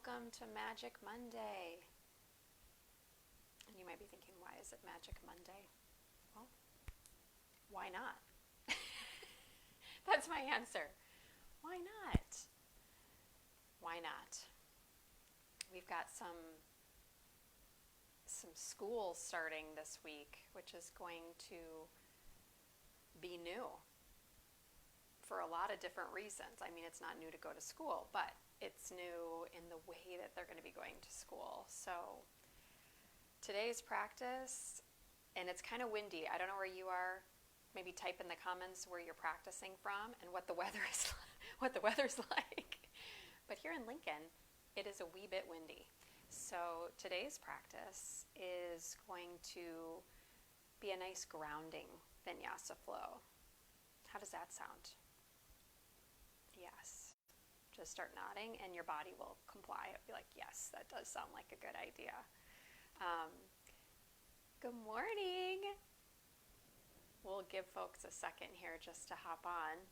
welcome to Magic Monday. And you might be thinking, why is it Magic Monday? Well, why not? That's my answer. Why not? Why not? We've got some schools starting this week, which is going to be new for a lot of different reasons. I mean, it's not new to go to school, but it's new in the way that they're going to be going to school. So today's practice, and it's kind of windy. I don't know where you are. Maybe type in the comments where you're practicing from and what the weather is, what the weather's like. But here in Lincoln, it is a wee bit windy. So today's practice is going to be a nice grounding Vinyasa flow. How does that sound? Yes. Just start nodding and your body will comply. It'll be like, yes, that does sound like a good idea. Good morning. We'll give folks a second here just to hop on.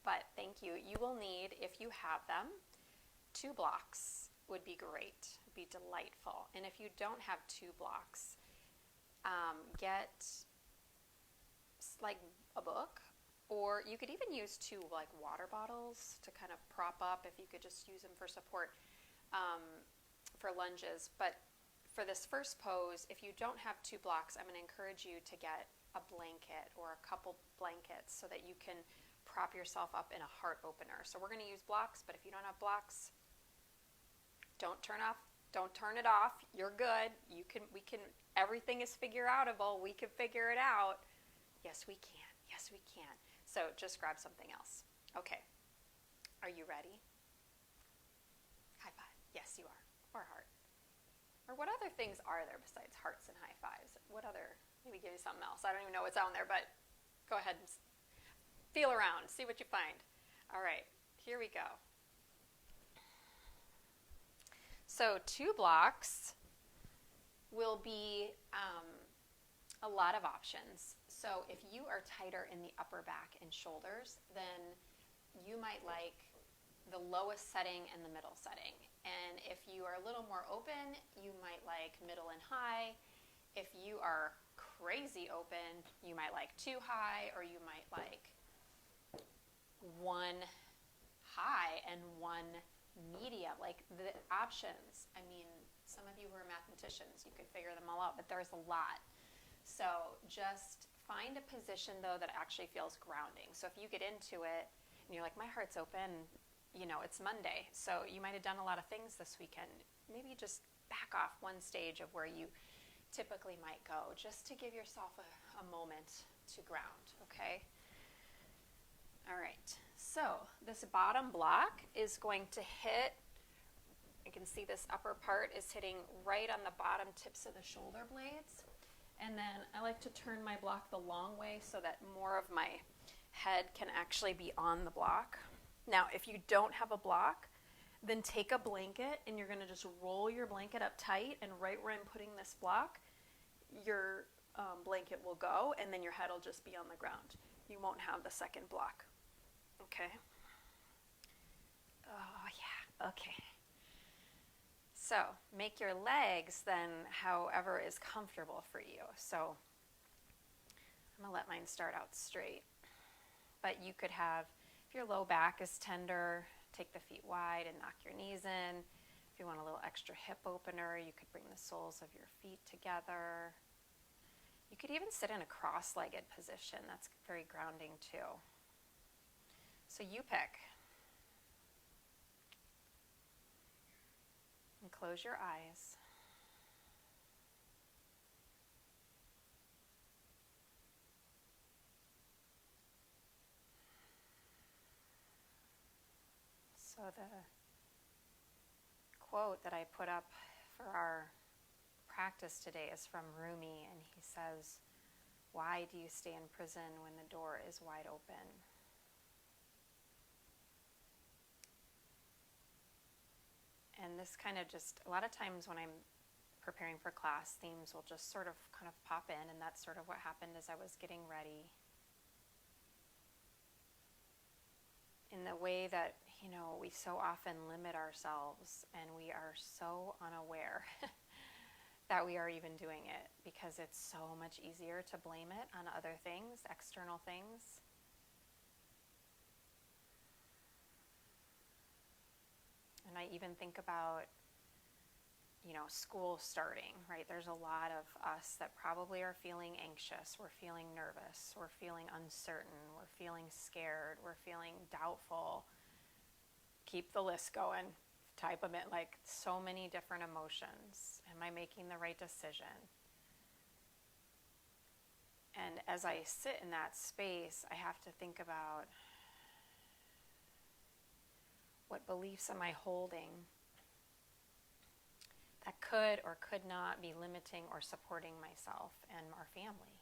But thank you. You will need, if you have them, 2 blocks would be great, would be delightful. And if you don't have 2 blocks, get like a book, or you could even use 2 like water bottles to kind of prop up if you could just use them for support for lunges. But for this first pose, if you don't have 2 blocks, I'm going to encourage you to get a blanket or a couple blankets so that you can prop yourself up in a heart opener. So we're going to use blocks, but if you don't have blocks, don't turn it off. You're good. We can, everything is figure outable. We can figure it out. Yes, we can. Yes, we can. So just grab something else. Okay. Are you ready? High five. Yes, you are. Or heart. Or what other things are there besides hearts and high fives? What other, maybe give me something else. I don't even know what's on there, but go ahead and feel around. See what you find. All right. Here we go. So 2 blocks will be a lot of options. So if you are tighter in the upper back and shoulders, then you might like the lowest setting and the middle setting. And if you are a little more open, you might like middle and high. If you are crazy open, you might like 2 high, or you might like 1 high and 1 medium, like the options. I mean, some of you who are mathematicians, you could figure them all out, but there's a lot. So just find a position though that actually feels grounding. So if you get into it and you're like, my heart's open, you know, it's Monday, so you might have done a lot of things this weekend. Maybe just back off 1 stage of where you typically might go, just to give yourself a moment to ground, okay? All right, so this bottom block is going to hit, you can see this upper part is hitting right on the bottom tips of the shoulder blades. And then I like to turn my block the long way so that more of my head can actually be on the block. Now, if you don't have a block, then take a blanket and you're going to just roll your blanket up tight, and right where I'm putting this block, your blanket will go, and then your head will just be on the ground. You won't have the second block. Okay? Oh, yeah. Okay. So make your legs then however is comfortable for you. So I'm going to let mine start out straight. But you could have, if your low back is tender, take the feet wide and knock your knees in. If you want a little extra hip opener, you could bring the soles of your feet together. You could even sit in a cross-legged position. That's very grounding too. So you pick. And close your eyes. So the quote that I put up for our practice today is from RUMI, and he says, "Why do you stay in prison when the door is wide open?" And this kind of just, a lot of times when I'm preparing for class, themes will just sort of kind of pop in, and that's sort of what happened as I was getting ready. In the way that we so often limit ourselves, and we are so unaware that we are even doing it, because it's so much easier to blame it on other things, external things. And I even think about, school starting, right? There's a lot of us that probably are feeling anxious, we're feeling nervous, we're feeling uncertain, we're feeling scared, we're feeling doubtful. Keep the list going, type them in, like so many different emotions. Am I making the right decision? And as I sit in that space, I have to think about, what beliefs am I holding that could or could not be limiting or supporting myself and our family?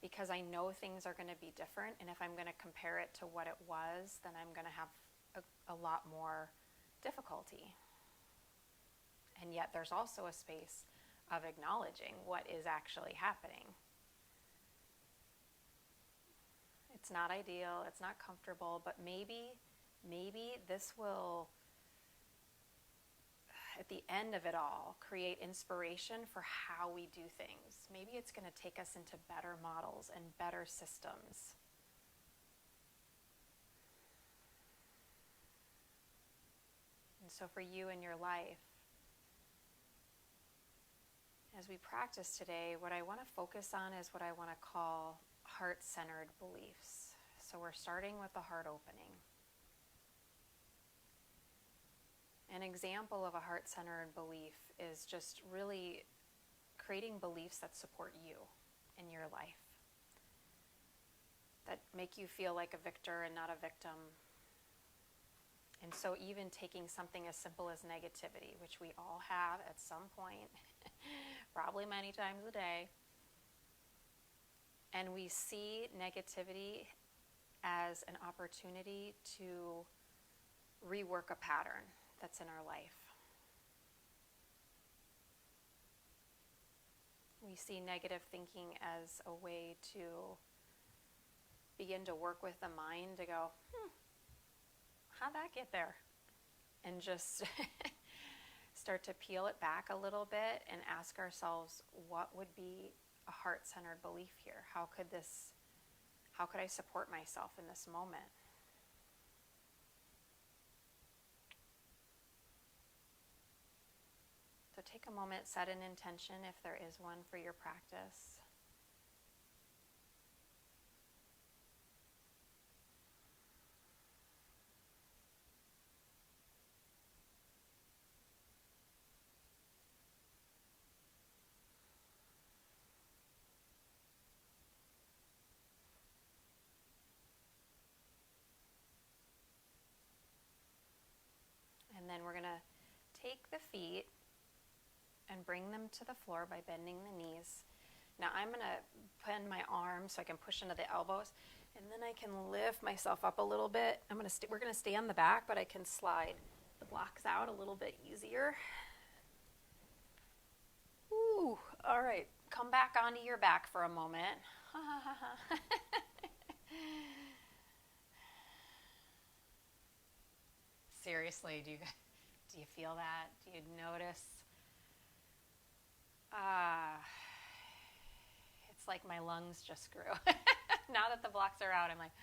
Because I know things are going to be different, and if I'm going to compare it to what it was, then I'm going to have a lot more difficulty. And yet there's also a space of acknowledging what is actually happening. It's not ideal, it's not comfortable, but maybe this will, at the end of it all, create inspiration for how we do things. Maybe it's going to take us into better models and better systems. And so for you in your life, as we practice today, what I want to focus on is what I want to call heart-centered beliefs. So we're starting with the heart opening. An example of a heart-centered belief is just really creating beliefs that support you in your life, that make you feel like a victor and not a victim. And so even taking something as simple as negativity, which we all have at some point, probably many times a day, and we see negativity as an opportunity to rework a pattern that's in our life. We see negative thinking as a way to begin to work with the mind to go, how'd that get there? And just start to peel it back a little bit and ask ourselves, what would be a heart-centered belief here? How could I support myself in this moment? So take a moment, set an intention if there is one for your practice. And then we're going to take the feet and bring them to the floor by bending the knees. Now I'm going to bend my arms so I can push into the elbows, and then I can lift myself up a little bit. We're going to stay on the back, but I can slide the blocks out a little bit easier. Ooh, all right. Come back onto your back for a moment. Seriously, do you feel that? Do you notice? It's like my lungs just grew. Now that the blocks are out, I'm like,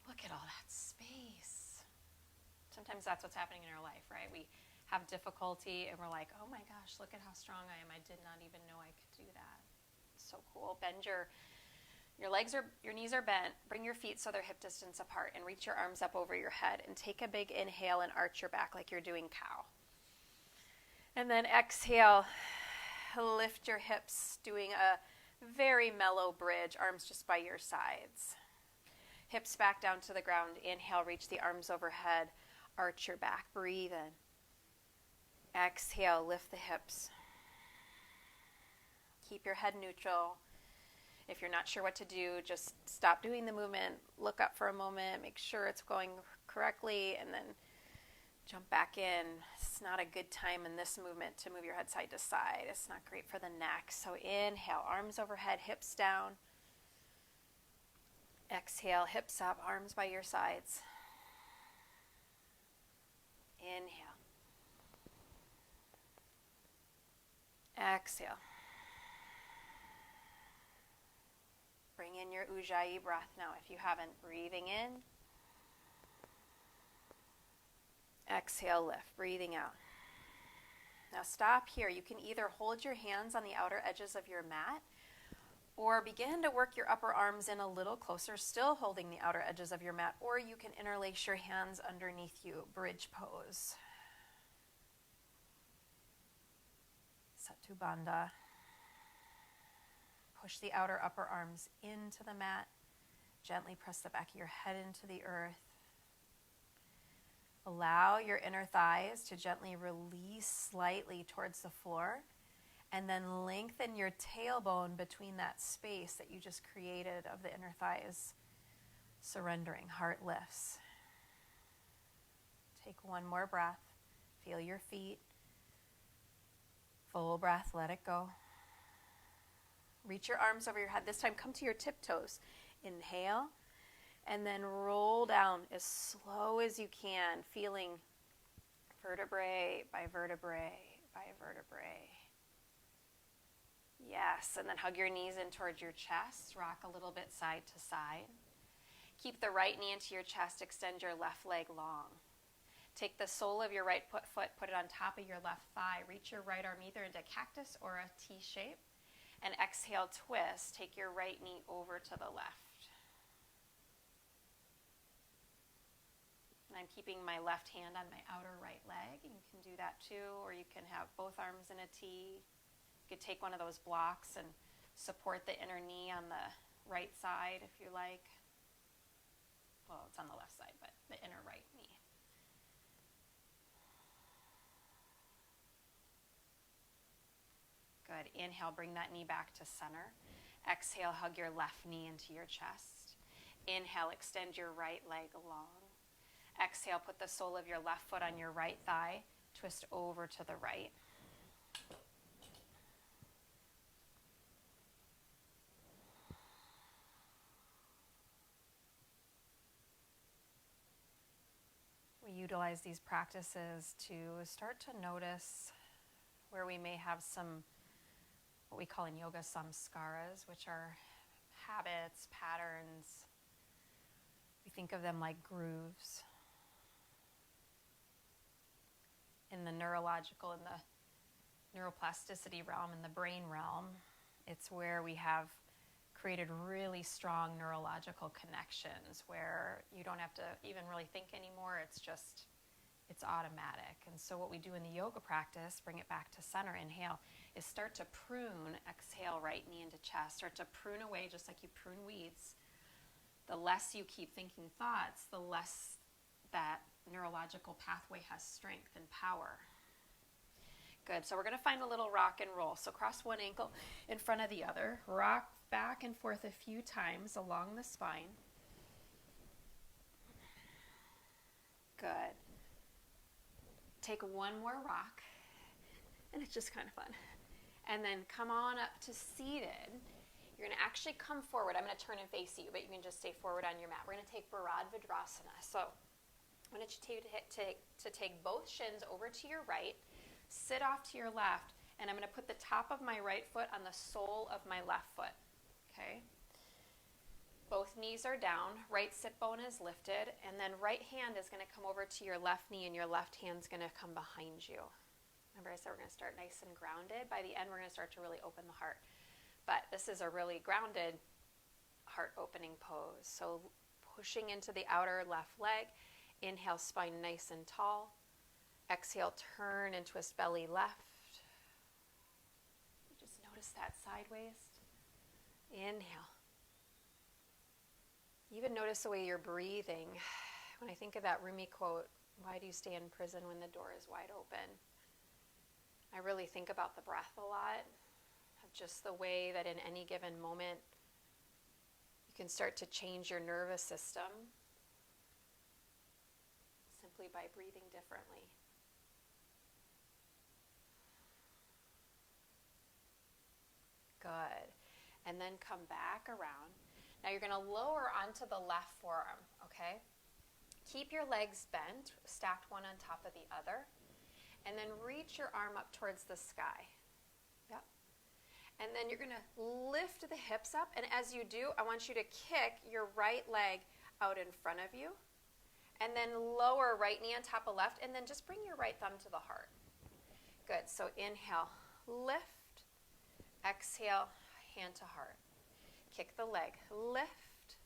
look at all that space. Sometimes that's what's happening in our life, right? We have difficulty and we're like, oh my gosh, look at how strong I am. I did not even know I could do that. It's so cool. Bend your knees are bent. Bring your feet so they're hip distance apart, and reach your arms up over your head, and take a big inhale and arch your back like you're doing cow. And then exhale, lift your hips, doing a very mellow bridge, arms just by your sides. Hips back down to the ground. Inhale, reach the arms overhead, arch your back. Breathe in. Exhale, lift the hips. Keep your head neutral. If you're not sure what to do, just stop doing the movement, look up for a moment, make sure it's going correctly, and then jump back in. It's not a good time in this movement to move your head side to side. It's not great for the neck. So inhale, arms overhead, hips down. Exhale, hips up, arms by your sides. Inhale. Exhale. Bring in your Ujjayi breath now if you haven't. Breathing in. Exhale, lift. Breathing out. Now stop here. You can either hold your hands on the outer edges of your mat or begin to work your upper arms in a little closer, still holding the outer edges of your mat, or you can interlace your hands underneath you, bridge pose. Setu Bandha. Push the outer upper arms into the mat. Gently press the back of your head into the earth. Allow your inner thighs to gently release slightly towards the floor, and then lengthen your tailbone between that space that you just created of the inner thighs. Surrendering, heart lifts. Take one more breath. Feel your feet. Full breath, let it go. Reach your arms over your head. This time, come to your tiptoes. Inhale, and then roll down as slow as you can, feeling vertebrae by vertebrae by vertebrae. Yes, and then hug your knees in towards your chest. Rock a little bit side to side. Keep the right knee into your chest. Extend your left leg long. Take the sole of your right foot, put it on top of your left thigh. Reach your right arm either into cactus or a T shape. And exhale, twist. Take your right knee over to the left. And I'm keeping my left hand on my outer right leg. You can do that too, or you can have both arms in a T. You could take one of those blocks and support the inner knee on the right side if you like. Well, it's on the left side, but the inner right knee. Good. Inhale, bring that knee back to center. Exhale, hug your left knee into your chest. Inhale, extend your right leg long. Exhale, put the sole of your left foot on your right thigh. Twist over to the right. We utilize these practices to start to notice where we may have some, what we call in yoga, samskaras, which are habits, patterns. We think of them like grooves. In the neurological, in the neuroplasticity realm, in the brain realm, it's where we have created really strong neurological connections where you don't have to even really think anymore. It's automatic. And so what we do in the yoga practice, bring it back to center, inhale, is start to prune. Exhale, right knee into chest. Start to prune away just like you prune weeds. The less you keep thinking thoughts, the less that neurological pathway has strength and power. Good. So we're going to find a little rock and roll. So cross one ankle in front of the other. Rock back and forth a few times along the spine. Good. Take one more rock, and it's just kind of fun. And then come on up to seated. You're going to actually come forward. I'm going to turn and face you, but you can just stay forward on your mat. We're going to take Virabhadrasana. So I'm going to take both shins over to your right, sit off to your left, and I'm going to put the top of my right foot on the sole of my left foot. Okay? Both knees are down, right sit bone is lifted, and then right hand is going to come over to your left knee, and your left hand's going to come behind you. Remember I said we're going to start nice and grounded. By the end, we're going to start to really open the heart. But this is a really grounded heart-opening pose. So pushing into the outer left leg. Inhale, spine nice and tall. Exhale, turn and twist belly left. Just notice that side waist. Inhale. Even notice the way you're breathing. When I think of that RUMI quote, why do you stay in prison when the door is wide open? I really think about the breath a lot, of just the way that in any given moment you can start to change your nervous system simply by breathing differently. Good. And then come back around. Now you're going to lower onto the left forearm, okay? Keep your legs bent, stacked one on top of the other, and then reach your arm up towards the sky. Yep. And then you're going to lift the hips up, and as you do, I want you to kick your right leg out in front of you, and then lower right knee on top of left, and then just bring your right thumb to the heart. Good. So inhale, lift, exhale, hand to heart. Kick the leg, lift,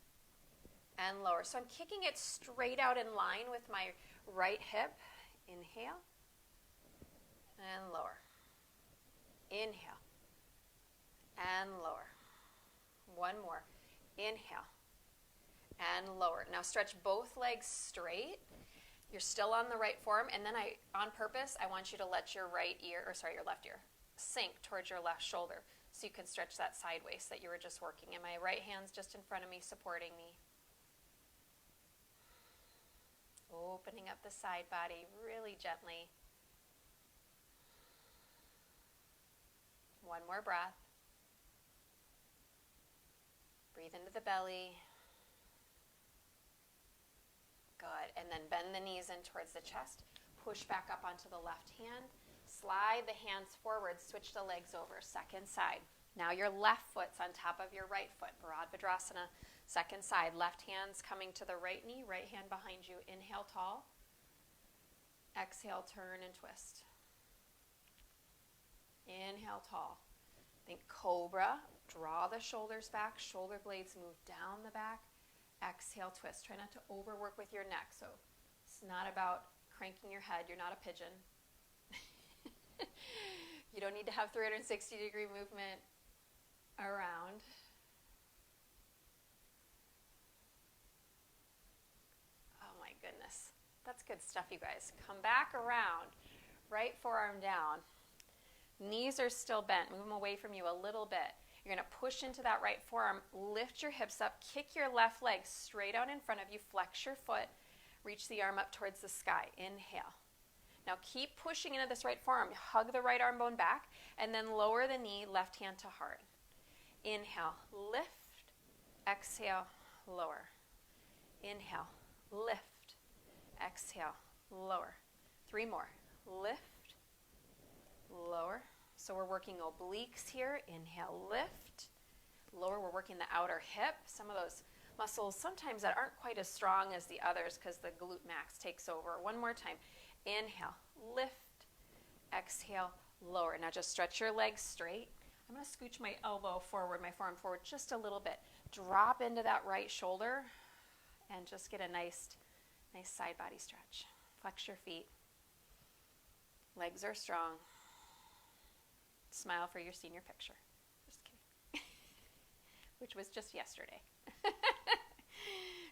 and lower. So I'm kicking it straight out in line with my right hip. Inhale, and lower. Inhale, and lower. One more. Inhale, and lower. Now stretch both legs straight. You're still on the right forearm, and then on purpose, I want you to let your your left ear sink towards your left shoulder so you can stretch that side waist that you were just working. And my right hand's just in front of me, supporting me. Opening up the side body really gently. One more breath. Breathe into the belly. Good. And then bend the knees in towards the chest. Push back up onto the left hand. Slide the hands forward. Switch the legs over. Second side. Now your left foot's on top of your right foot. Virabhadrasana. Second side. Left hand's coming to the right knee. Right hand behind you. Inhale tall. Exhale, turn and twist. Inhale tall. Think cobra. Draw the shoulders back. Shoulder blades move down the back. Exhale, twist. Try not to overwork with your neck. So it's not about cranking your head. You're not a pigeon. You don't need to have 360-degree movement around. Oh my goodness. That's good stuff, you guys. Come back around. Right forearm down. Knees are still bent. Move them away from you a little bit. You're going to push into that right forearm. Lift your hips up. Kick your left leg straight out in front of you. Flex your foot. Reach the arm up towards the sky. Inhale. Now keep pushing into this right forearm. Hug the right arm bone back, and then lower the knee, left hand to heart. Inhale, lift. Exhale, lower. Inhale, lift. Exhale, lower. 3 more. Lift, lower. So we're working obliques here. Inhale, lift. Lower, we're working the outer hip. Some of those muscles sometimes that aren't quite as strong as the others because the glute max takes over. One more time. Inhale, lift, exhale, lower. Now just stretch your legs straight. I'm going to scooch my elbow forward, my forearm forward just a little bit. Drop into that right shoulder and just get a nice side body stretch. Flex your feet. Legs are strong. Smile for your senior picture. Just kidding. Which was just yesterday.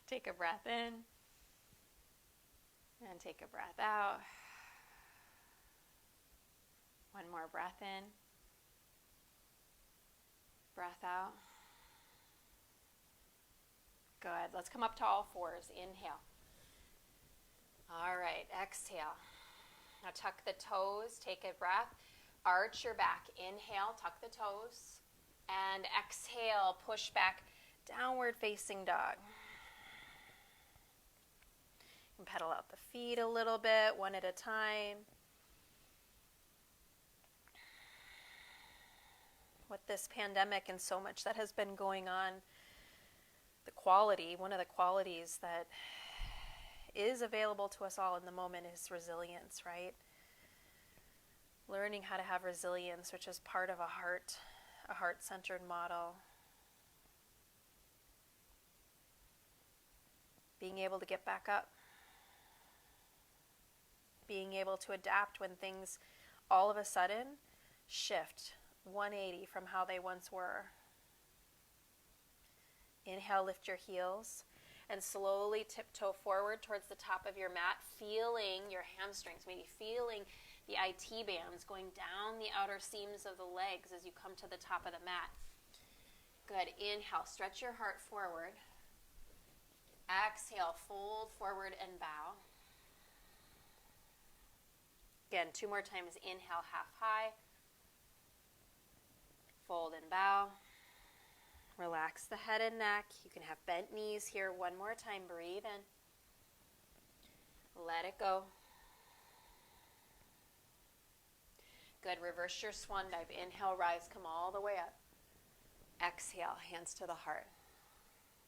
Take a breath in. And take a breath out. One more breath in. Breath out. Good. Let's come up to all fours. Inhale. All right. Exhale. Now tuck the toes. Take a breath. Arch your back. Inhale. Tuck the toes. And exhale. Push back. Downward facing dog. And pedal out the feet a little bit, one at a time. With this pandemic and so much that has been going on, one of the qualities that is available to us all in the moment is resilience, right? Learning how to have resilience, which is part of a heart-centered model. Being able to get back up. Being able to adapt when things all of a sudden shift 180 from how they once were. Inhale, lift your heels and slowly tiptoe forward towards the top of your mat, feeling your hamstrings, maybe feeling the IT bands going down the outer seams of the legs as you come to the top of the mat. Good. Inhale, stretch your heart forward. Exhale, fold forward and bow. Again, 2 more times. Inhale, half high. Fold and bow. Relax the head and neck. You can have bent knees here. One more time. Breathe in. Let it go. Good. Reverse your swan dive. Inhale, rise, come all the way up. Exhale, hands to the heart.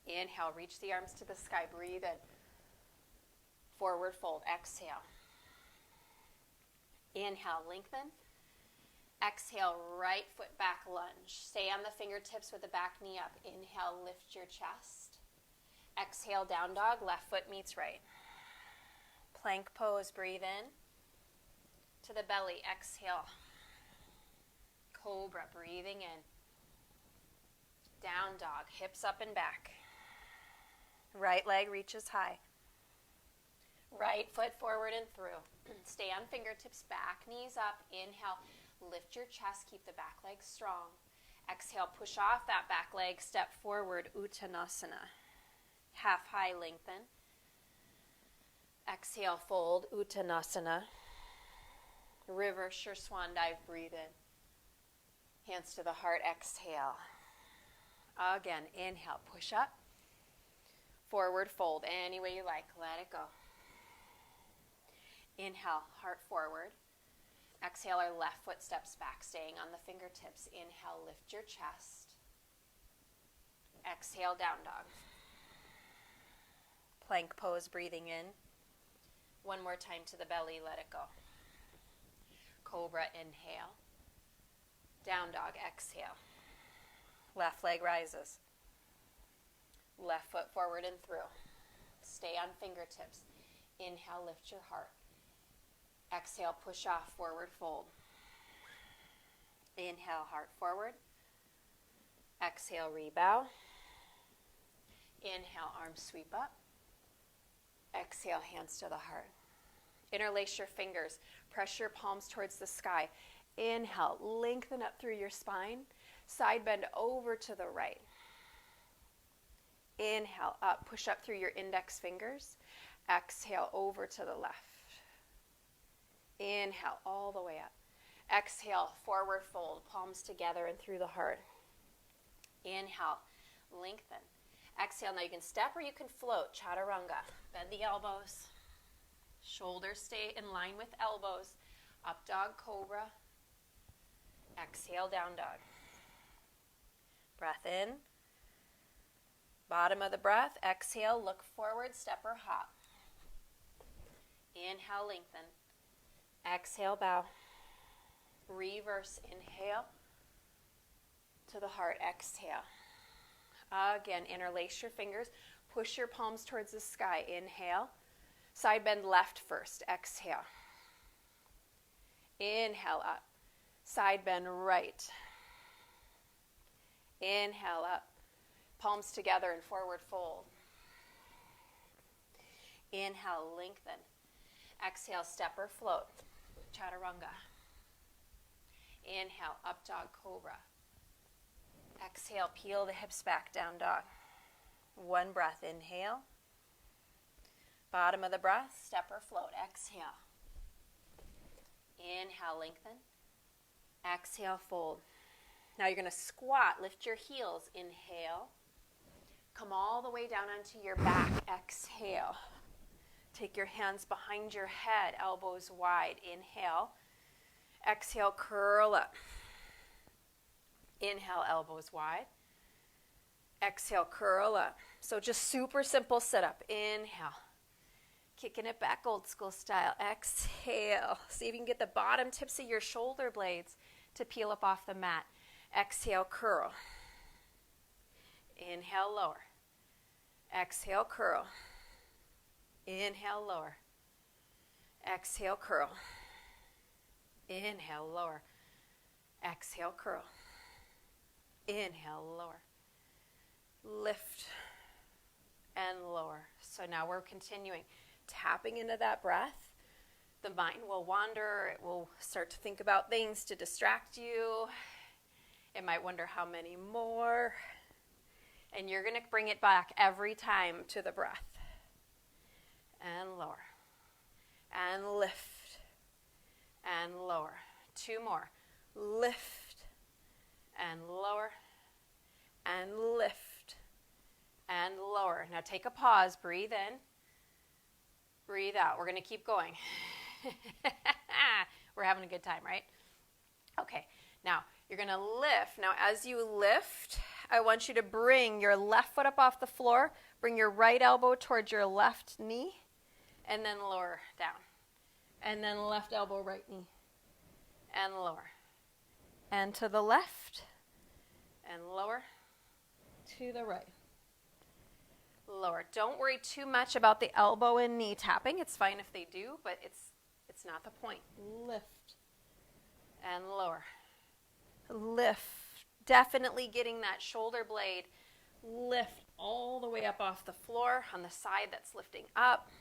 Inhale, reach the arms to the sky. Breathe in. Forward fold. Exhale. Inhale, lengthen. Exhale, right foot back lunge. Stay on the fingertips with the back knee up. Inhale, lift your chest. Exhale, down dog. Left foot meets right. Plank pose. Breathe in. To the belly. Exhale. Cobra. Breathing in. Down dog. Hips up and back. Right leg reaches high. Right foot forward and through. Stay on fingertips, back knees up. Inhale, lift your chest, keep the back leg strong. Exhale, push off that back leg, step forward, Uttanasana. Half high lengthen. Exhale, fold, Uttanasana. Reverse your swan dive, breathe in. Hands to the heart, exhale. Again, inhale, push up. Forward fold, any way you like, let it go. Inhale, heart forward. Exhale, our left foot steps back, staying on the fingertips. Inhale, lift your chest. Exhale, down dog. Plank pose, breathing in. One more time to the belly, let it go. Cobra, inhale. Down dog, exhale. Left leg rises. Left foot forward and through. Stay on fingertips. Inhale, lift your heart. Exhale, push off, forward fold. Inhale, heart forward. Exhale, rebow. Inhale, arms sweep up. Exhale, hands to the heart. Interlace your fingers. Press your palms towards the sky. Inhale, lengthen up through your spine. Side bend over to the right. Inhale, up, push up through your index fingers. Exhale, over to the left. Inhale, all the way up. Exhale, forward fold, palms together and through the heart. Inhale, lengthen. Exhale, now you can step or you can float, chaturanga. Bend the elbows. Shoulders stay in line with elbows. Up dog, cobra. Exhale, down dog. Breath in. Bottom of the breath, exhale, look forward, step or hop. Inhale, lengthen. Exhale, bow. Reverse, inhale. To the heart, exhale. Again, interlace your fingers. Push your palms towards the sky. Inhale. Side bend left first. Exhale. Inhale, up. Side bend right. Inhale, up. Palms together and forward fold. Inhale, lengthen. Exhale, step or float. Chaturanga. Inhale, up dog, cobra. Exhale, peel the hips back, down dog. One breath, inhale. Bottom of the breath, step or float. Exhale. Inhale, lengthen. Exhale, fold. Now you're going to squat, lift your heels. Inhale. Come all the way down onto your back. Exhale. Take your hands behind your head, elbows wide. Inhale. Exhale, curl up. Inhale, elbows wide. Exhale, curl up. So just super simple sit-up. Inhale. Kicking it back old school style. Exhale. See if you can get the bottom tips of your shoulder blades to peel up off the mat. Exhale, curl. Inhale, lower. Exhale, curl. Inhale, lower. Exhale, curl. Inhale, lower. Exhale, curl. Inhale, lower. Lift and lower. So now we're continuing. Tapping into that breath. The mind will wander. It will start to think about things to distract you. It might wonder how many more. And you're going to bring it back every time to the breath. And lower. And lift. And lower. Two more. Lift. And lower. and lift and lower. Now take a pause, breathe in, breathe out. We're going to keep going. We're having a good time, right? Okay, now you're going to lift. Now as you lift, I want you to bring your left foot up off the floor, bring your right elbow towards your left knee, and then lower down. And then left elbow, right knee, and lower. And to the left, and lower, to the right. Lower. Don't worry too much about the elbow and knee tapping. It's fine if they do, but it's not the point. Lift and lower. Lift. Definitely getting that shoulder blade lift all the way up off the floor on the side that's lifting up.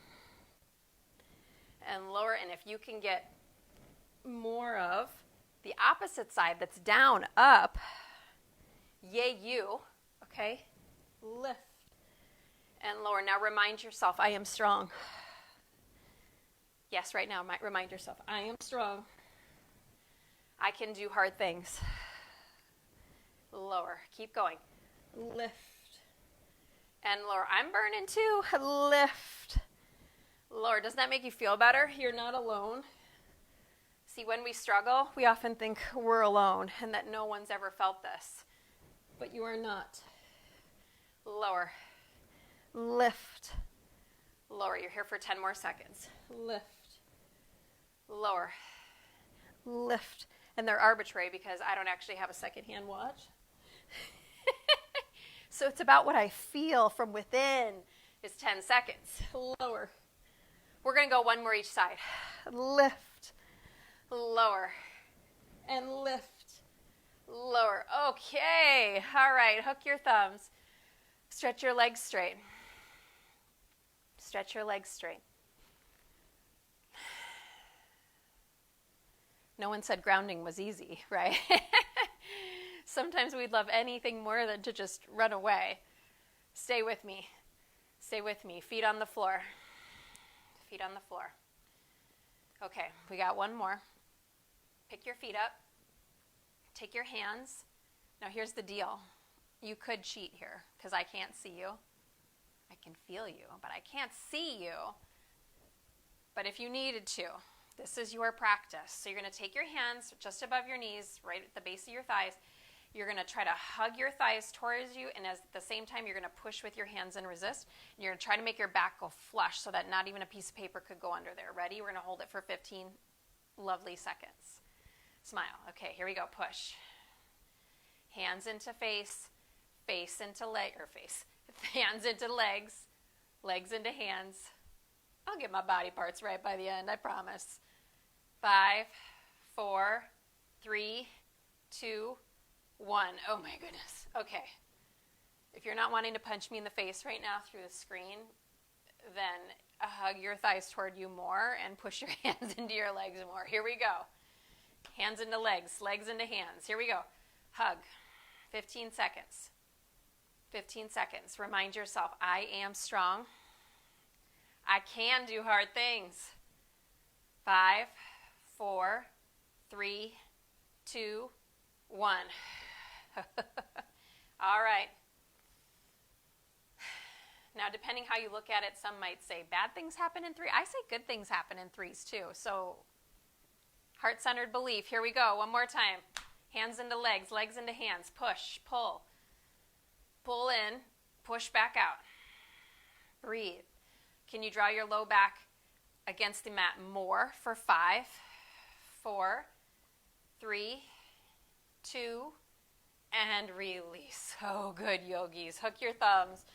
And lower. And if you can get more of the opposite side that's down, up, yay you, okay? Lift and lower. Now remind yourself, I am strong. Yes, right now, remind yourself, I am strong. I can do hard things. Lower. Keep going. Lift and lower. I'm burning too. Lift. Lower. Doesn't that make you feel better? You're not alone. See, when we struggle, we often think we're alone and that no one's ever felt this. But you are not. Lower. Lift. Lower. You're here for 10 more seconds. Lift. Lower. Lift. And they're arbitrary because I don't actually have a second-hand watch. So it's about what I feel from within is 10 seconds. Lower. We're going to go one more each side. Lift. Lower. And lift. Lower. Okay. All right. Hook your thumbs. Stretch your legs straight. Stretch your legs straight. No one said grounding was easy, right? Sometimes we'd love anything more than to just run away. Stay with me. Stay with me. Feet on the floor. Feet on the floor. Okay, we got one more. Pick your feet up. Take your hands. Now here's the deal. You could cheat here because I can't see you. I can feel you, but I can't see you. But if you needed to, this is your practice. So you're going to take your hands just above your knees, right at the base of your thighs. You're going to try to hug your thighs towards you, and at the same time, you're going to push with your hands and resist. And you're going to try to make your back go flush so that not even a piece of paper could go under there. Ready? We're going to hold it for 15 lovely seconds. Smile. Okay, here we go. Push. Hands into face, face into leg, or face. Hands into legs, legs into hands. I'll get my body parts right by the end, I promise. 5, 4, 3, 2, 1. Oh my goodness. Okay. If you're not wanting to punch me in the face right now through the screen, then hug your thighs toward you more and push your hands into your legs more. Here we go. Hands into legs, legs into hands. Here we go. Hug. 15 seconds. 15 seconds. Remind yourself, I am strong. I can do hard things. 5, 4, 3, 2, 1. All right. Now, depending how you look at it, some might say bad things happen in 3. I say good things happen in 3s too. So, heart-centered belief. Here we go. One more time. Hands into legs, legs into hands. Push, pull. Pull in, push back out. Breathe. Can you draw your low back against the mat more for 5, 4, 3, 2, and release. Oh, good, yogis. Hook your thumbs.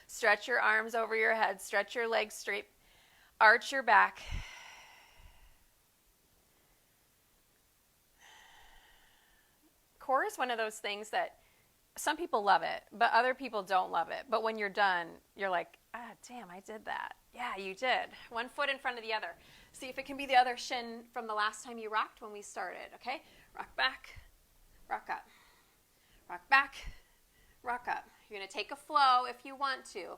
Stretch your arms over your head. Stretch your legs straight. Arch your back. Core is one of those things that some people love it, but other people don't love it. But when you're done, you're like, damn, I did that. Yeah, you did. One foot in front of the other. See if it can be the other shin from the last time you rocked when we started, okay? Rock back, rock up. Rock back, rock up. You're going to take a flow if you want to.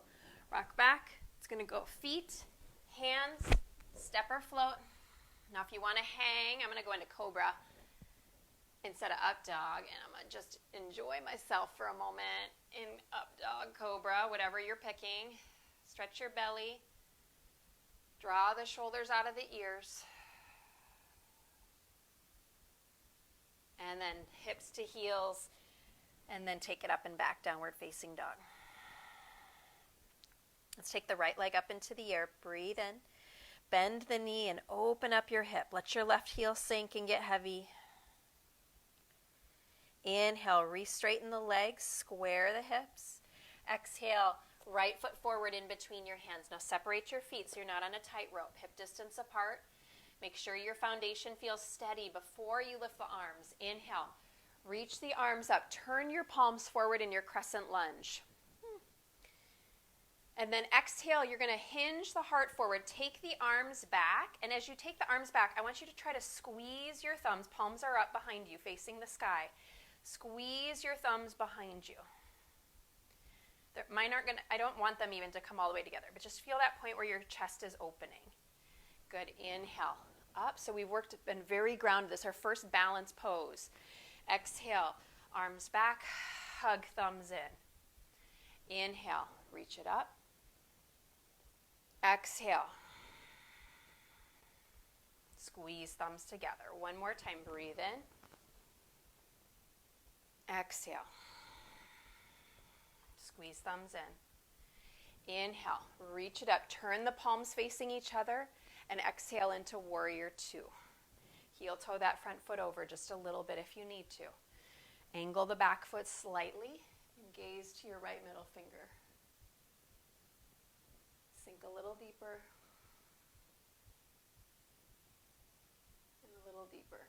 Rock back. It's going to go feet, hands, step or float. Now if you want to hang, I'm going to go into cobra. instead of up dog, and I'm going to just enjoy myself for a moment in up dog, cobra, whatever you're picking. Stretch your belly. Draw the shoulders out of the ears. And then hips to heels, and then take it up and back, downward facing dog. Let's take the right leg up into the air. Breathe in. Bend the knee and open up your hip. Let your left heel sink and get heavy. Inhale, re-straighten the legs, square the hips. Exhale, right foot forward in between your hands. Now separate your feet so you're not on a tightrope. Hip distance apart. Make sure your foundation feels steady before you lift the arms. Inhale, reach the arms up. Turn your palms forward in your crescent lunge. And then exhale, you're going to hinge the heart forward. Take the arms back. And as you take the arms back, I want you to try to squeeze your thumbs. Palms are up behind you, facing the sky. Squeeze your thumbs behind you. Mine aren't going to, I don't want them even to come all the way together, but just feel that point where your chest is opening. Good. Inhale. Up. So we've been very grounded. This is our first balance pose. Exhale. Arms back. Hug thumbs in. Inhale. Reach it up. Exhale. Squeeze thumbs together. One more time. Breathe in. Exhale. Squeeze thumbs in. Inhale. Reach it up. Turn the palms facing each other. And exhale into warrior two. Heel toe that front foot over just a little bit if you need to. Angle the back foot slightly and gaze to your right middle finger. Sink a little deeper. And a little deeper.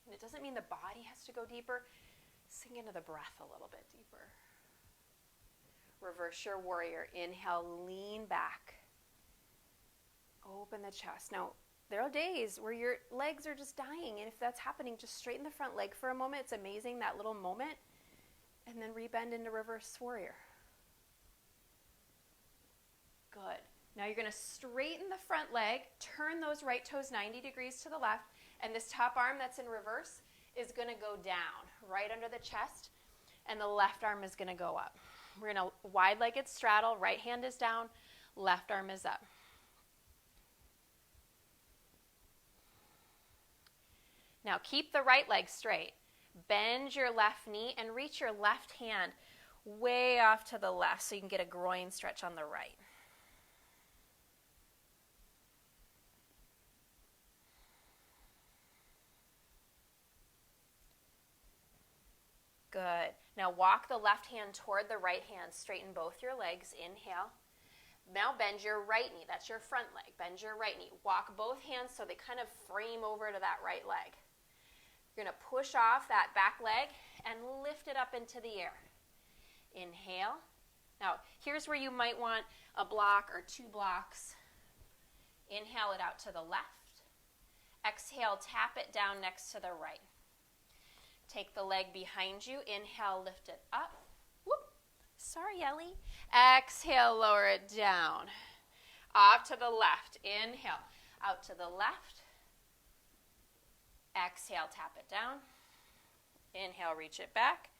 And it doesn't mean the body has to go deeper. Sink into the breath a little bit deeper. Reverse your warrior. Inhale, lean back. Open the chest. Now, there are days where your legs are just dying, and if that's happening, just straighten the front leg for a moment. It's amazing, that little moment, and then rebend into reverse warrior. Good. Now you're going to straighten the front leg, turn those right toes 90 degrees to the left, and this top arm that's in reverse is going to go down right under the chest, and the left arm is going to go up. We're going to wide-legged straddle. Right hand is down, left arm is up. Now keep the right leg straight. Bend your left knee and reach your left hand way off to the left so you can get a groin stretch on the right. Good. Now walk the left hand toward the right hand. Straighten both your legs. Inhale. Now bend your right knee. That's your front leg. Bend your right knee. Walk both hands so they kind of frame over to that right leg. You're going to push off that back leg and lift it up into the air. Inhale. Now, here's where you might want a block or two blocks. Inhale it out to the left. Exhale, tap it down next to the right. Take the leg behind you. Inhale, lift it up. Whoop. Sorry, Ellie. Exhale, lower it down. Off to the left. Inhale, out to the left. Exhale, tap it down. Inhale, reach it back.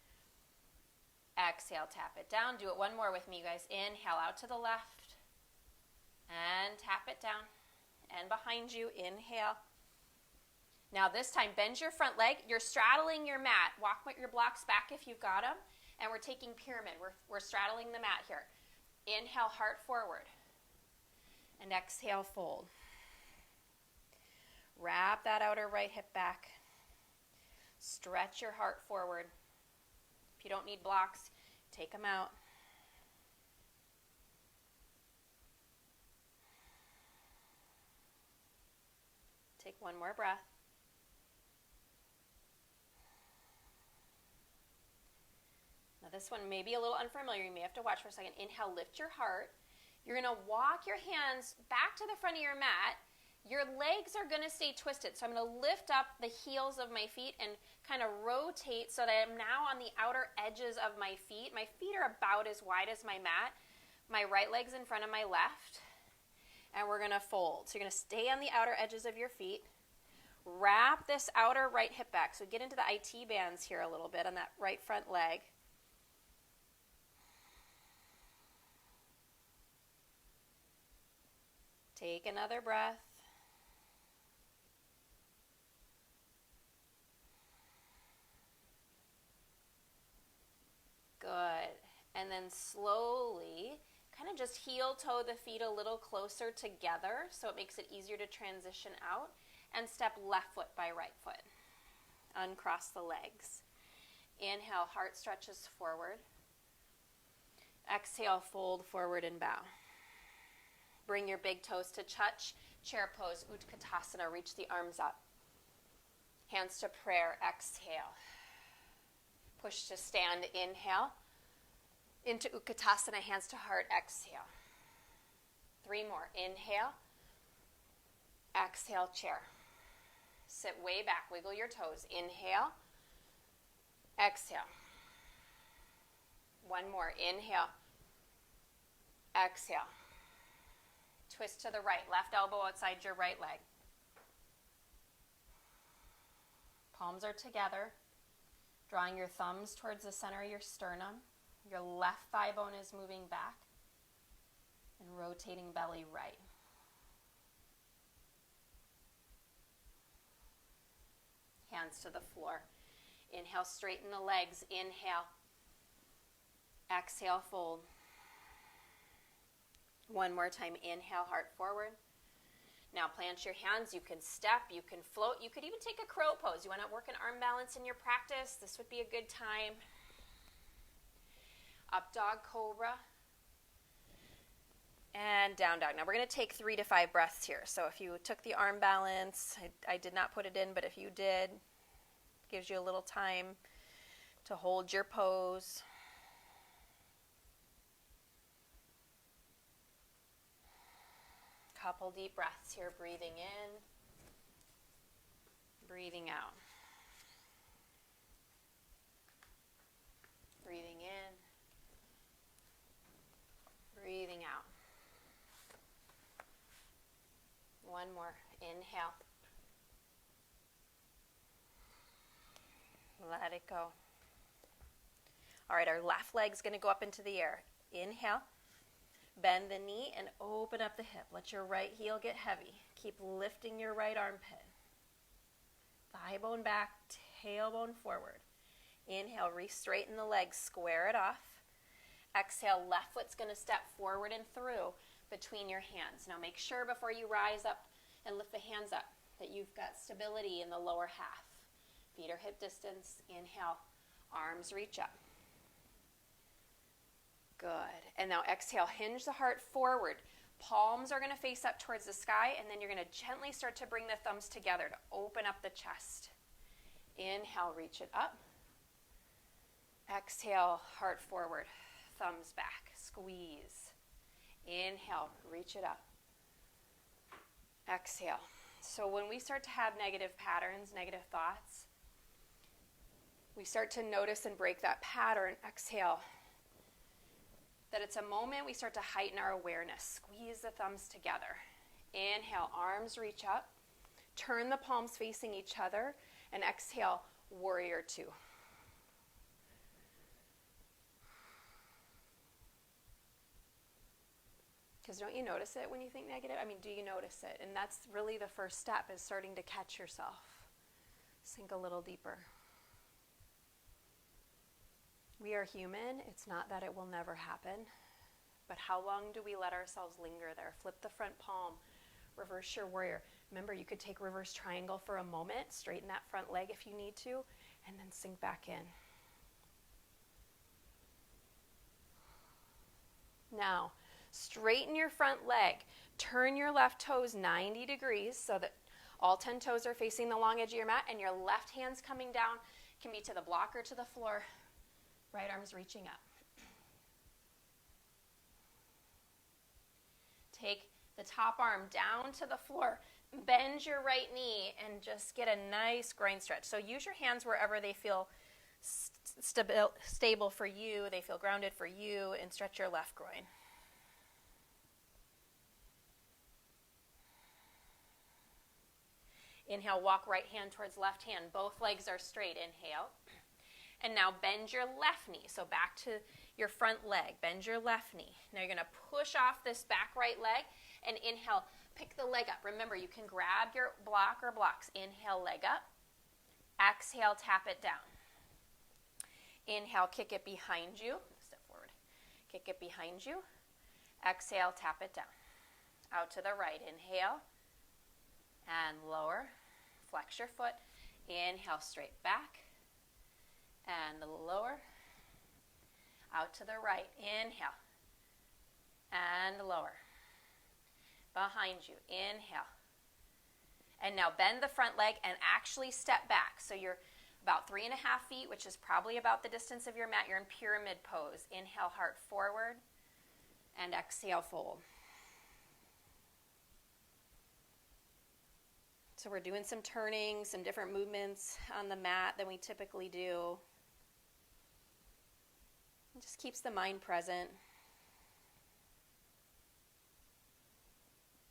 Exhale, tap it down. Do it one more with me, you guys. Inhale, out to the left. And tap it down. And behind you, inhale. Now this time, bend your front leg. You're straddling your mat. Walk your blocks back if you've got them. And we're taking pyramid. We're straddling the mat here. Inhale, heart forward. And exhale, fold. Wrap that outer right hip back. Stretch your heart forward. If you don't need blocks, take them out. Take one more breath. Now this one may be a little unfamiliar. You may have to watch for a second. Inhale, lift your heart. You're going to walk your hands back to the front of your mat. Your legs are going to stay twisted. So I'm going to lift up the heels of my feet and kind of rotate so that I'm now on the outer edges of my feet. My feet are about as wide as my mat. My right leg's in front of my left. And we're going to fold. So you're going to stay on the outer edges of your feet. Wrap this outer right hip back. So get into the IT bands here a little bit on that right front leg. Take another breath. Good. And then slowly, kind of just heel toe the feet a little closer together so it makes it easier to transition out. And step left foot by right foot. Uncross the legs. Inhale, heart stretches forward. Exhale, fold forward and bow. Bring your big toes to touch. Chair pose, Utkatasana. Reach the arms up. Hands to prayer. Exhale. Push to stand. Inhale. Into Utkatasana. Hands to heart. Exhale. 3 more. Inhale. Exhale, chair. Sit way back. Wiggle your toes. Inhale. Exhale. 1 more. Inhale. Exhale. Twist to the right. Left elbow outside your right leg. Palms are together. Drawing your thumbs towards the center of your sternum. Your left thigh bone is moving back. And rotating belly right. Hands to the floor. Inhale, straighten the legs. Inhale. Exhale, fold. 1 more time. Inhale, heart forward. Now plant your hands. You can step. You can float. You could even take a crow pose. You want to work an arm balance in your practice? This would be a good time. Up dog, cobra. And down dog. Now we're going to take 3 to 5 breaths here. So if you took the arm balance, I did not put it in, but if you did, it gives you a little time to hold your pose. Couple deep breaths here, breathing in, breathing out. Breathing in, breathing out. 1 more. Inhale. Let it go. All right, our left leg's going to go up into the air. Inhale. Bend the knee and open up the hip. Let your right heel get heavy. Keep lifting your right armpit. Thigh bone back, tailbone forward. Inhale, re-straighten the legs, square it off. Exhale, left foot's going to step forward and through between your hands. Now make sure before you rise up and lift the hands up that you've got stability in the lower half. Feet are hip distance. Inhale, arms reach up. Good. And now exhale, hinge the heart forward. Palms are going to face up towards the sky, and then you're going to gently start to bring the thumbs together to open up the chest. Inhale, reach it up. Exhale, heart forward, thumbs back, squeeze. Inhale, reach it up. Exhale. So when we start to have negative patterns, negative thoughts, we start to notice and break that pattern. Exhale. That it's a moment we start to heighten our awareness. Squeeze the thumbs together. Inhale, arms reach up. Turn the palms facing each other. And exhale, warrior 2. Because don't you notice it when you think negative? I mean, do you notice it? And that's really the first step, is starting to catch yourself. Sink a little deeper. We are human. It's not that it will never happen, but how long do we let ourselves linger there? Flip the front palm, reverse your warrior. Remember, you could take reverse triangle for a moment, straighten that front leg if you need to, and then sink back in. Now, straighten your front leg. Turn your left toes 90 degrees so that all 10 toes are facing the long edge of your mat, and your left hand's coming down. Can be to the block or to the floor. Right arm's reaching up. Take the top arm down to the floor. Bend your right knee and just get a nice groin stretch. So use your hands wherever they feel stable for you, they feel grounded for you, and stretch your left groin. Inhale, walk right hand towards left hand. Both legs are straight. Inhale. And now bend your left knee. So back to your front leg. Bend your left knee. Now you're going to push off this back right leg and inhale. Pick the leg up. Remember, you can grab your block or blocks. Inhale, leg up. Exhale, tap it down. Inhale, kick it behind you. Step forward. Kick it behind you. Exhale, tap it down. Out to the right. Inhale. And lower. Flex your foot. Inhale, straight back. And lower. Out to the right. Inhale. And lower. Behind you. Inhale. And now bend the front leg and actually step back. So you're about 3.5 feet, which is probably about the distance of your mat. You're in pyramid pose. Inhale, heart forward. And exhale, fold. So we're doing some turning, some different movements on the mat than we typically do. It just keeps the mind present.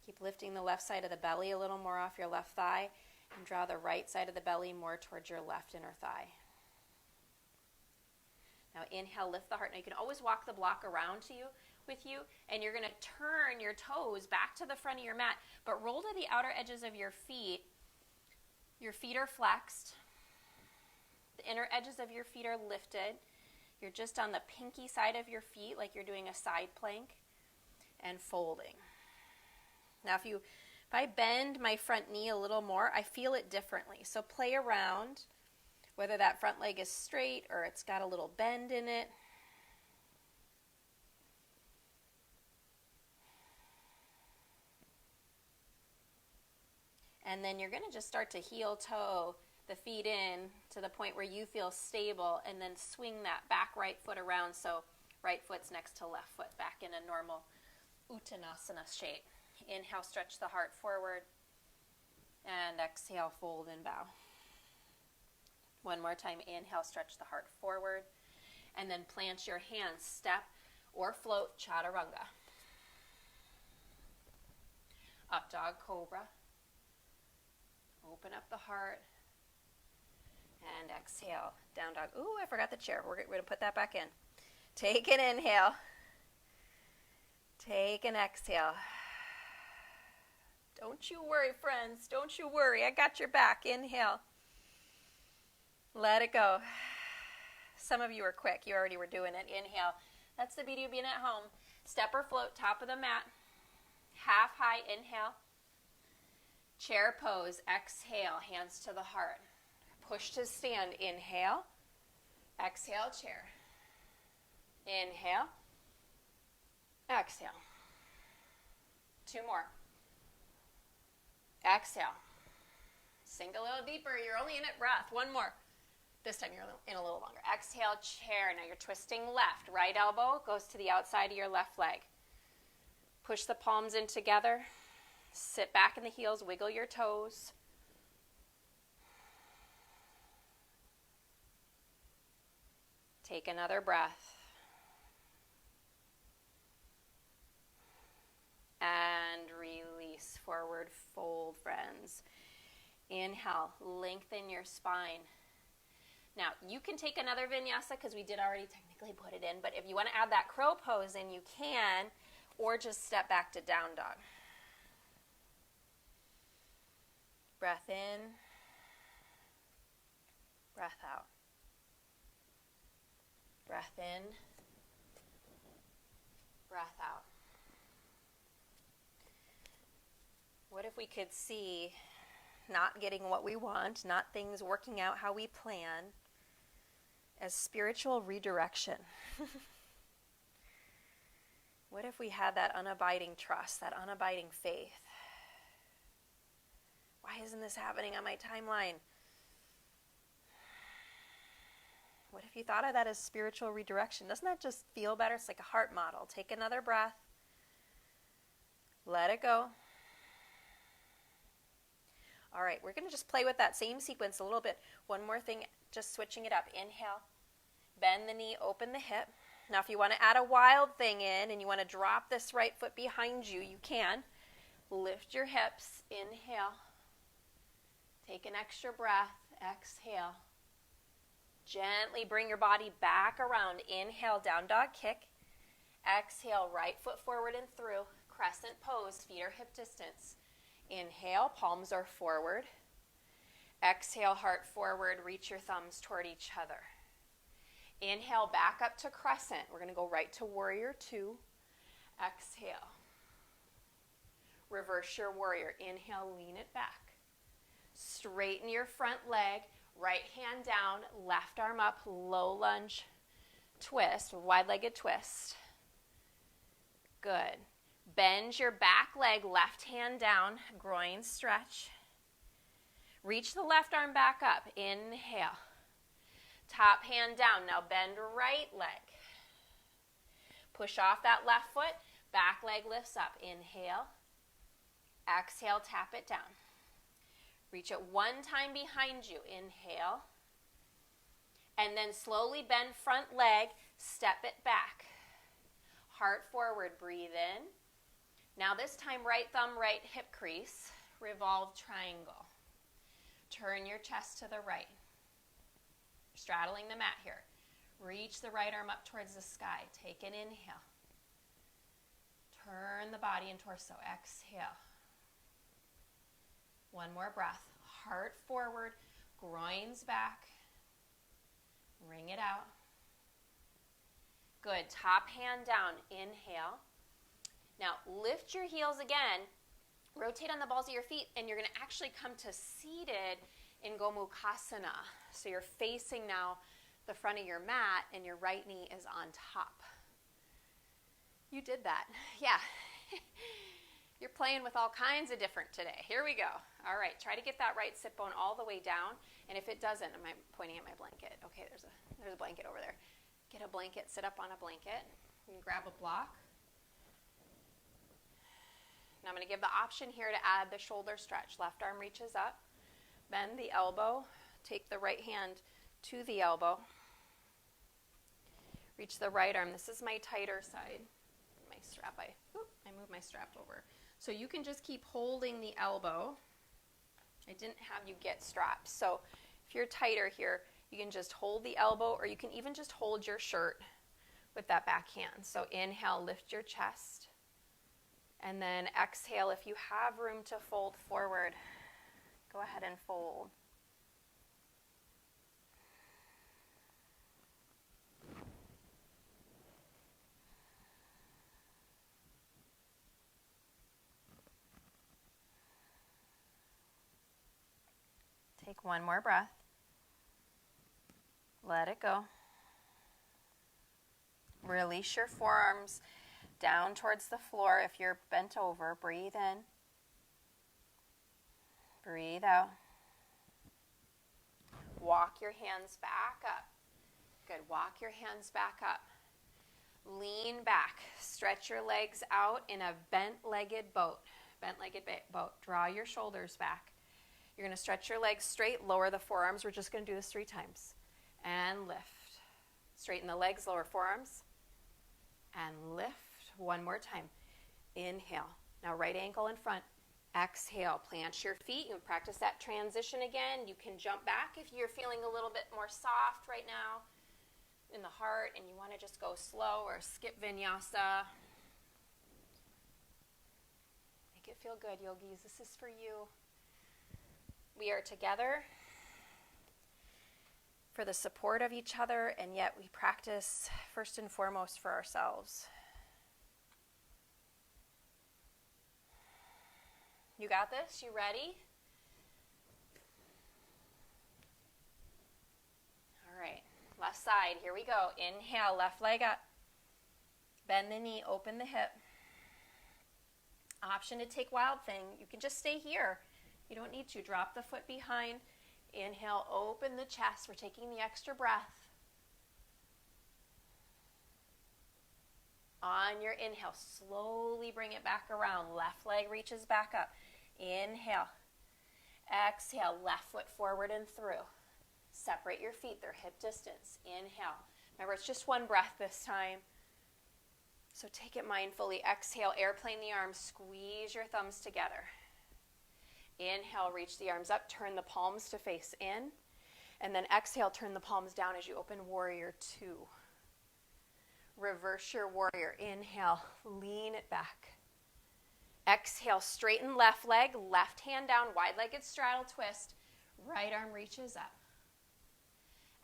Keep lifting the left side of the belly a little more off your left thigh and draw the right side of the belly more towards your left inner thigh. Now inhale, lift the heart. Now you can always walk the block around to you with you, and you're going to turn your toes back to the front of your mat, but roll to the outer edges of your feet. Your feet are flexed. The inner edges of your feet are lifted. You're just on the pinky side of your feet like you're doing a side plank and folding. Now if I bend my front knee a little more, I feel it differently. So play around, whether that front leg is straight or it's got a little bend in it. And then you're going to just start to heel toe the feet in to the point where you feel stable, and then swing that back right foot around so right foot's next to left foot, back in a normal Uttanasana shape. Inhale, stretch the heart forward, and exhale, fold and bow. One more time. Inhale, stretch the heart forward, and then plant your hands, step or float, chaturanga. Up dog, cobra. Open up the heart. And exhale, down dog. Ooh, I forgot the chair. We're going to put that back in. Take an inhale. Take an exhale. Don't you worry, friends. Don't you worry. I got your back. Inhale. Let it go. Some of you are quick. You already were doing it. Inhale. That's the beauty of being at home. Step or float, top of the mat. Half high, inhale. Chair pose, exhale, hands to the heart. Push to stand, inhale. Exhale, chair. Inhale. Exhale. 2 more. Exhale. Sink a little deeper. You're only in it, breath. 1 more. This time you're in a little longer. Exhale, chair. Now you're twisting left. Right elbow goes to the outside of your left leg. Push the palms in together. Sit back in the heels. Wiggle your toes. Take another breath. And release. Forward fold, friends. Inhale. Lengthen your spine. Now, you can take another vinyasa because we did already technically put it in, but if you want to add that crow pose in, you can, or just step back to down dog. Breath in. Breath out. Breath in. Breath out. What if we could see not getting what we want, not things working out how we plan, as spiritual redirection? What if we had that unabiding trust, that unabiding faith? Why isn't this happening on my timeline? What if you thought of that as spiritual redirection? Doesn't that just feel better? It's like a heart model. Take another breath. Let it go. All right, we're going to just play with that same sequence a little bit. One more thing, just switching it up. Inhale, bend the knee, open the hip. Now, if you want to add a wild thing in and you want to drop this right foot behind you, you can. Lift your hips. Inhale. Take an extra breath. Exhale. Gently bring your body back around. Inhale, down dog kick. Exhale, right foot forward and through. Crescent pose, feet are hip distance. Inhale, palms are forward. Exhale, heart forward, reach your thumbs toward each other. Inhale, back up to crescent. We're going to go right to warrior two. Exhale. Reverse your warrior. Inhale, lean it back. Straighten your front leg. Right hand down, left arm up, low lunge twist, wide-legged twist. Good. Bend your back leg, left hand down, groin stretch. Reach the left arm back up. Inhale. Top hand down. Now bend right leg. Push off that left foot. Back leg lifts up. Inhale. Exhale, tap it down. Reach it one time behind you. Inhale. And then slowly bend front leg. Step it back. Heart forward. Breathe in. Now this time, right thumb, right hip crease. Revolve triangle. Turn your chest to the right. Straddling the mat here. Reach the right arm up towards the sky. Take an inhale. Turn the body and torso. Exhale. One more breath. Heart forward. Groins back. Wring it out. Good. Top hand down. Inhale. Now lift your heels again. Rotate on the balls of your feet, and you're going to actually come to seated in Gomukhasana. So you're facing now the front of your mat, and your right knee is on top. You did that. Yeah. You're playing with all kinds of different today. Here we go. All right, try to get that right sit bone all the way down, and if it doesn't, I'm pointing at my blanket. Okay, there's a blanket over there. Get a blanket, sit up on a blanket. You can grab a block. Now I'm going to give the option here to add the shoulder stretch. Left arm reaches up. Bend the elbow. Take the right hand to the elbow. Reach the right arm. This is my tighter side. My strap, I moved my strap over. So you can just keep holding the elbow. I didn't have you get strapped. So if you're tighter here, you can just hold the elbow, or you can even just hold your shirt with that back hand. So inhale, lift your chest. And then exhale, if you have room to fold forward, go ahead and fold. Take one more breath. Let it go. Release your forearms down towards the floor if you're bent over. Breathe in. Breathe out. Walk your hands back up. Good. Walk your hands back up. Lean back. Stretch your legs out in a bent-legged boat. Bent-legged boat. Draw your shoulders back. You're going to stretch your legs straight. Lower the forearms. We're just going to do this 3 times. And lift. Straighten the legs. Lower forearms. And lift. One more time. Inhale. Now right ankle in front. Exhale. Plant your feet. You can practice that transition again. You can jump back if you're feeling a little bit more soft right now in the heart and you want to just go slow, or skip vinyasa. Make it feel good, yogis. This is for you. We are together for the support of each other, and yet we practice first and foremost for ourselves. You got this? You ready? All right. Left side. Here we go. Inhale. Left leg up. Bend the knee. Open the hip. Option to take Wild Thing. You can just stay here. You don't need to. Drop the foot behind. Inhale. Open the chest. We're taking the extra breath. On your inhale, slowly bring it back around. Left leg reaches back up. Inhale. Exhale. Left foot forward and through. Separate your feet. They're hip distance. Inhale. Remember, it's just one breath this time. So take it mindfully. Exhale. Airplane the arms. Squeeze your thumbs together. Inhale, reach the arms up, turn the palms to face in. And then exhale, turn the palms down as you open warrior two. Reverse your warrior. Inhale, lean it back. Exhale, straighten left leg, left hand down, wide-legged straddle twist. Right arm reaches up.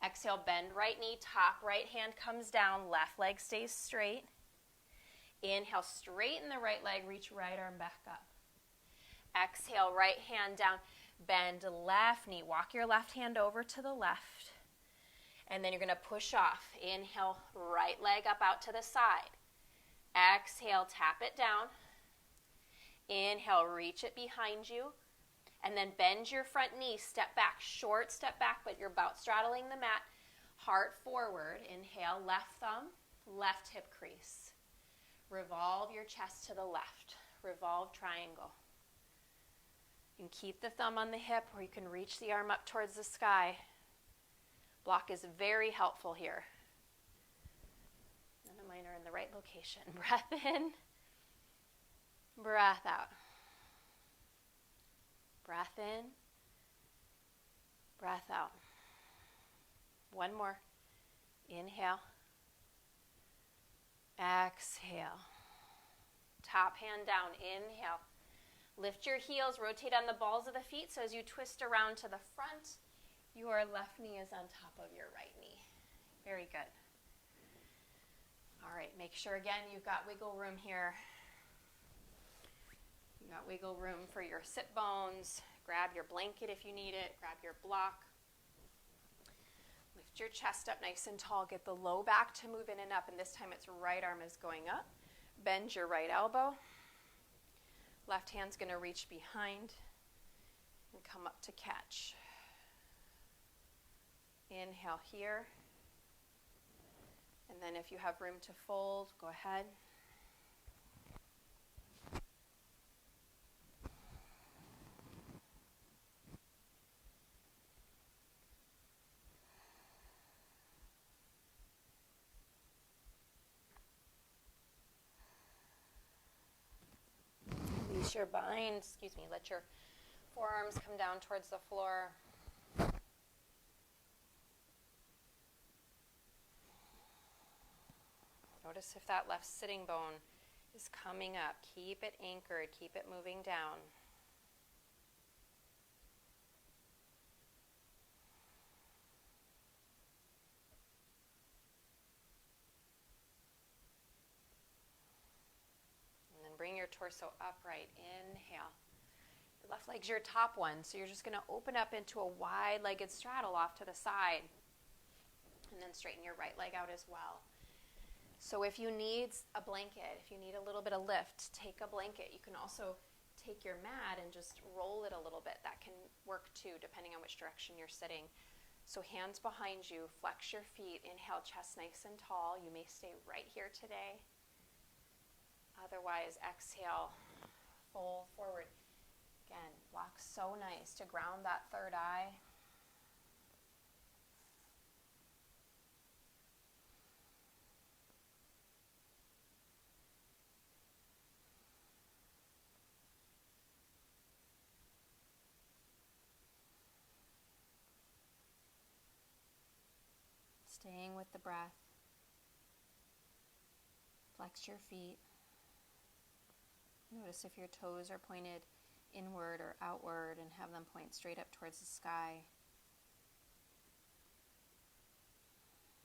Exhale, bend right knee, top right hand comes down, left leg stays straight. Inhale, straighten the right leg, reach right arm back up. Exhale, right hand down, bend left knee. Walk your left hand over to the left. And then you're going to push off. Inhale, right leg up out to the side. Exhale, tap it down. Inhale, reach it behind you. And then bend your front knee, step back, short step back, but you're about straddling the mat. Heart forward. Inhale, left thumb, left hip crease. Revolve your chest to the left. Revolve triangle. You can keep the thumb on the hip, or you can reach the arm up towards the sky. Block is very helpful here. None of mine are in the right location. Breath in, breath out. Breath in, breath out. One more. Inhale. Exhale. Top hand down. Inhale. Lift your heels, rotate on the balls of the feet, so as you twist around to the front, your left knee is on top of your right knee. Very good. All right, make sure again you've got wiggle room here. You got wiggle room for your sit bones. Grab your blanket if you need it. Grab your block. Lift your chest up nice and tall. Get the low back to move in and up, and this time it's right arm is going up. Bend your right elbow. Left hand's going to reach behind and come up to catch. Inhale here. And then if you have room to fold, go ahead. Your bind, let your forearms come down towards the floor. Notice if that left sitting bone is coming up. Keep it anchored, keep it moving down. Bring your torso upright. Inhale. Your left leg's your top one, so you're just going to open up into a wide-legged straddle off to the side. And then straighten your right leg out as well. So if you need a blanket, if you need a little bit of lift, take a blanket. You can also take your mat and just roll it a little bit. That can work too, depending on which direction you're sitting. So hands behind you, flex your feet. Inhale, chest nice and tall. You may stay right here today. Otherwise, exhale, fold forward. Again, block so nice to ground that third eye. Staying with the breath. Flex your feet. Notice if your toes are pointed inward or outward, and have them point straight up towards the sky.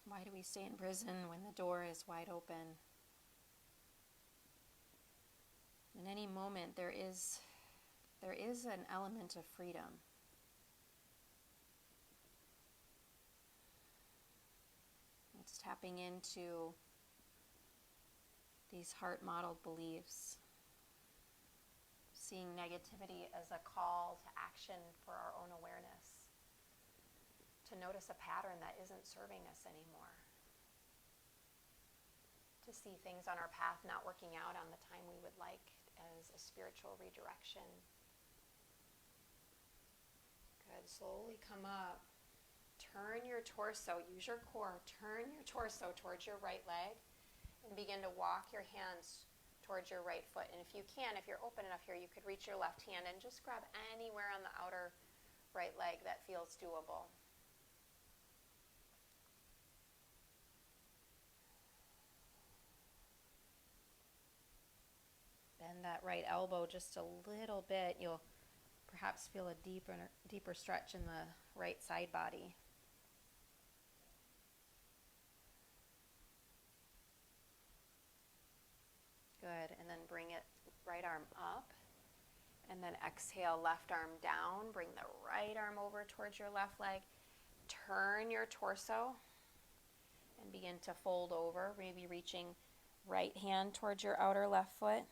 Why do we stay in prison when the door is wide open? In any moment, there is an element of freedom. It's tapping into these heart-modeled beliefs. Seeing negativity as a call to action for our own awareness. To notice a pattern that isn't serving us anymore. To see things on our path not working out on the time we would like as a spiritual redirection. Good. Slowly come up. Turn your torso. Use your core. Turn your torso towards your right leg and begin to walk your hands towards your right foot. And if you can, if you're open enough here, you could reach your left hand and just grab anywhere on the outer right leg that feels doable. Bend that right elbow just a little bit. You'll perhaps feel a deeper stretch in the right side body. Good, and then bring it right arm up, and then exhale, left arm down. Bring the right arm over towards your left leg. Turn your torso and begin to fold over, maybe reaching right hand towards your outer left foot.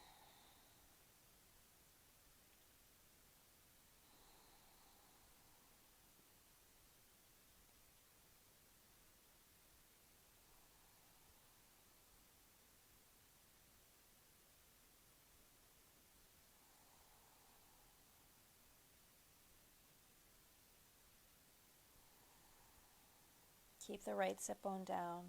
Keep the right sit bone down.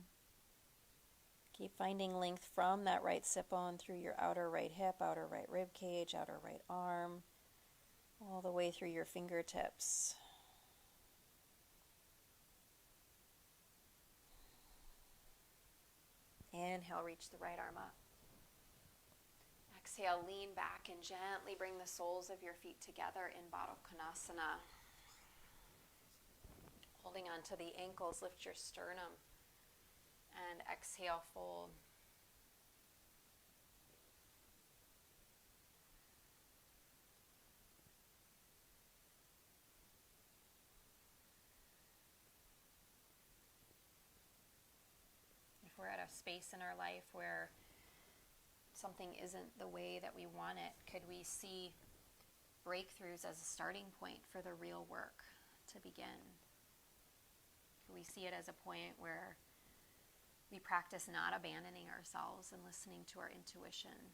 Keep finding length from that right sit bone through your outer right hip, outer right rib cage, outer right arm, all the way through your fingertips. Inhale, reach the right arm up. Exhale, lean back and gently bring the soles of your feet together in Baddha Konasana. Holding on to the ankles, lift your sternum, and exhale, fold. If we're at a space in our life where something isn't the way that we want it, could we see breakthroughs as a starting point for the real work to begin? We see it as a point where we practice not abandoning ourselves and listening to our intuition.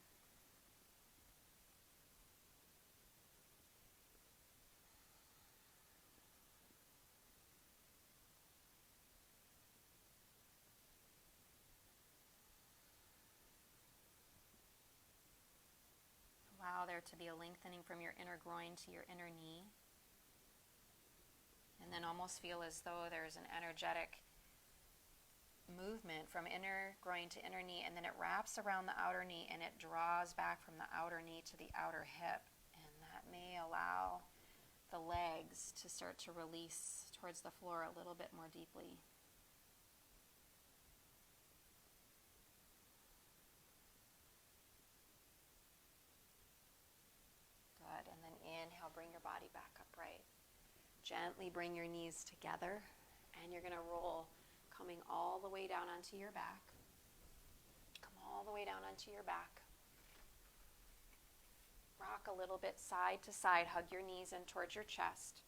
Allow there to be a lengthening from your inner groin to your inner knee. And then almost feel as though there's an energetic movement from inner groin to inner knee, and then it wraps around the outer knee and it draws back from the outer knee to the outer hip. And that may allow the legs to start to release towards the floor a little bit more deeply. Good, and then inhale, bring your body back upright. Gently bring your knees together, and you're going to roll, coming all the way down onto your back. Come all the way down onto your back. Rock a little bit side to side. Hug your knees in towards your chest.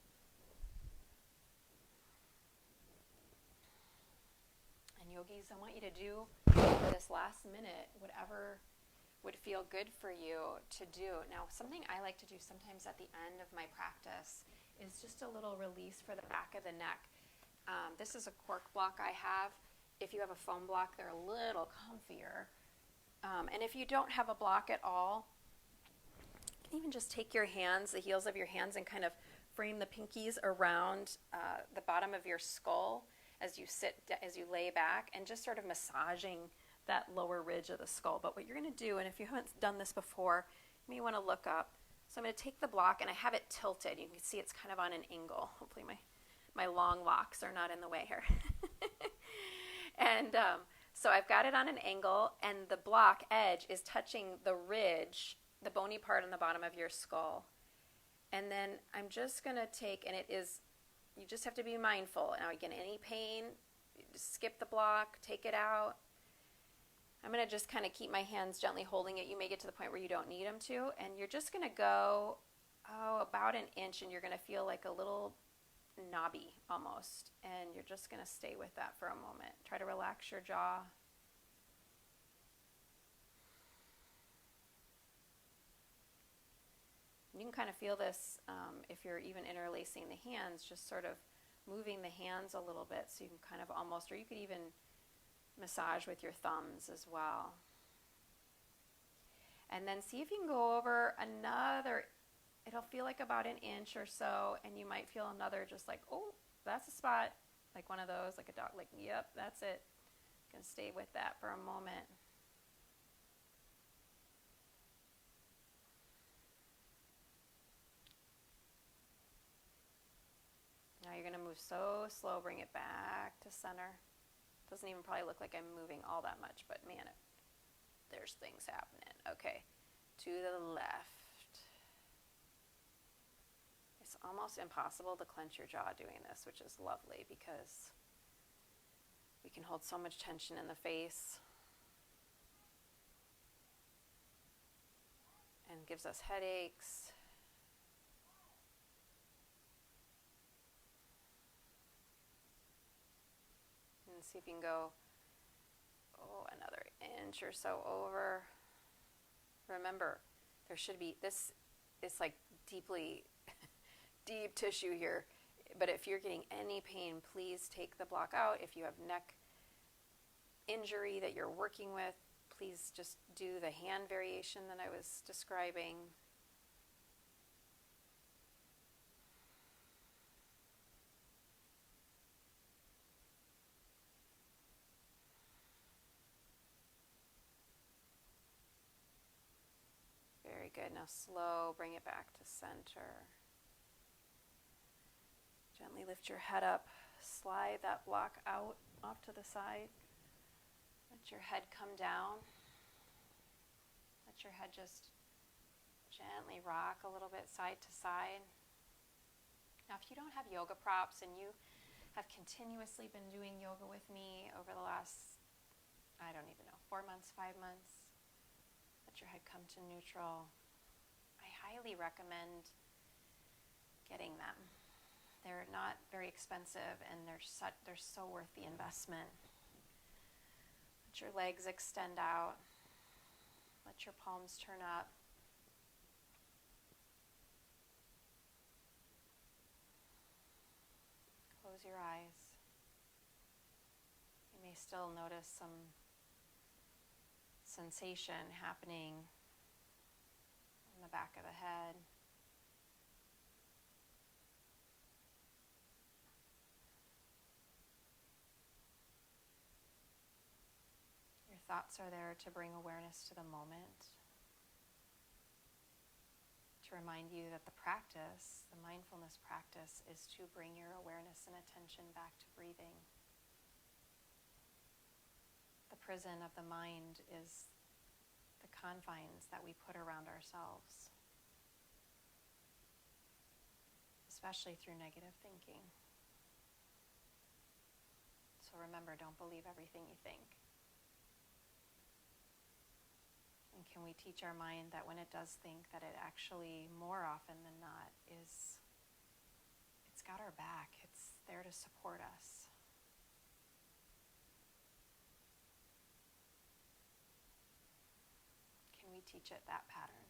And yogis, I want you to do for this last minute whatever would feel good for you to do. Now, something I like to do sometimes at the end of my practice is just a little release for the back of the neck. This is a cork block I have. If you have a foam block, they're a little comfier. And if you don't have a block at all, you can even just take your hands, the heels of your hands, and kind of frame the pinkies around the bottom of your skull as you lay back, and just sort of massaging that lower ridge of the skull. But what you're going to do, and if you haven't done this before, you may want to look up. So I'm going to take the block, and I have it tilted. You can see it's kind of on an angle. Hopefully my long locks are not in the way here. And so I've got it on an angle, and the block edge is touching the ridge, the bony part on the bottom of your skull. And then I'm just going to take, and you just have to be mindful. Now again, any pain, just skip the block, take it out. I'm going to just kind of keep my hands gently holding it. You may get to the point where you don't need them to, and you're just going to go, about an inch, and you're going to feel like a little knobby almost, and you're just going to stay with that for a moment. Try to relax your jaw. You can kind of feel this if you're even interlacing the hands, just sort of moving the hands a little bit, so you can kind of almost, or you could even massage with your thumbs as well. And then see if you can go over another, it'll feel like about an inch or so, and you might feel another just like, oh, that's a spot, like one of those, like a dog, like, yep, that's it. Gonna stay with that for a moment. Now you're gonna move so slow, bring it back to center. Doesn't even probably look like I'm moving all that much, but man, there's things happening. Okay, to the left. It's almost impossible to clench your jaw doing this, which is lovely because we can hold so much tension in the face and gives us headaches. And see if you can go, another inch or so over. Remember, there should be, this is like deeply, deep tissue here. But if you're getting any pain, please take the block out. If you have neck injury that you're working with, please just do the hand variation that I was describing. Very good. Now slow, bring it back to center. Gently lift your head up. Slide that block out off to the side. Let your head come down. Let your head just gently rock a little bit side to side. Now, if you don't have yoga props and you have continuously been doing yoga with me over the last, I don't even know, 4 months, 5 months, let your head come to neutral. I highly recommend getting them. They're not very expensive, and they're so worth the investment. Let your legs extend out. Let your palms turn up. Close your eyes. You may still notice some sensation happening in the back of the head. Your thoughts are there to bring awareness to the moment, to remind you that the practice, the mindfulness practice, is to bring your awareness and attention back to breathing. The prison of the mind is the confines that we put around ourselves, especially through negative thinking. So remember, don't believe everything you think. And can we teach our mind that when it does think, that it actually, more often than not, it's got our back. It's there to support us. Can we teach it that pattern?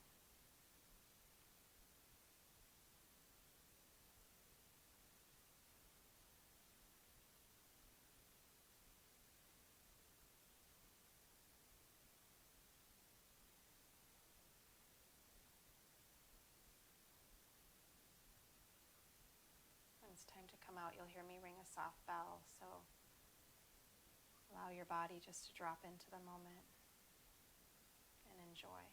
When it's time to come out, you'll hear me ring a soft bell, so allow your body just to drop into the moment and enjoy.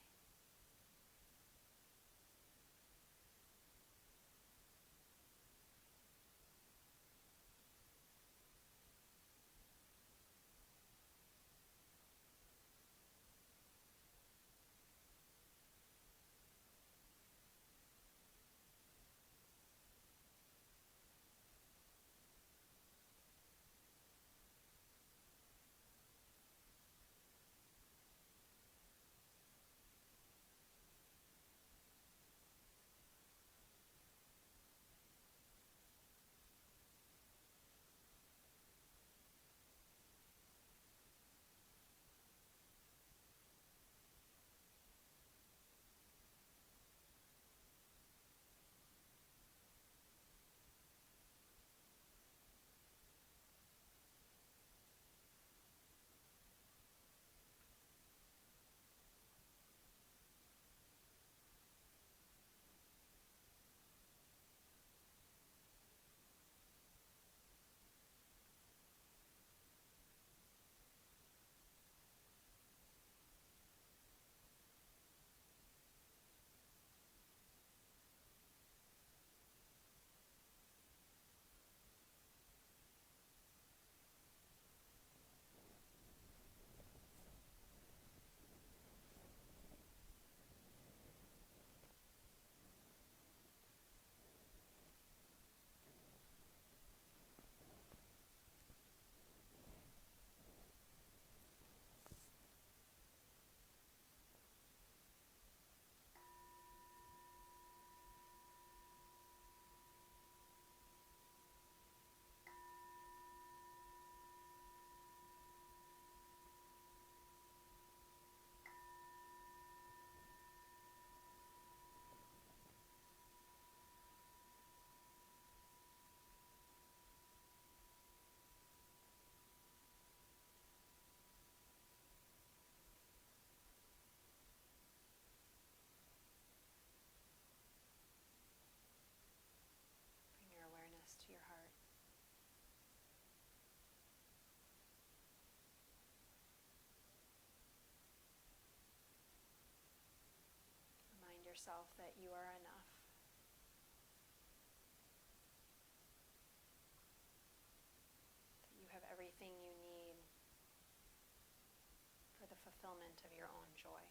yourself that you are enough. That you have everything you need for the fulfillment of your own joy.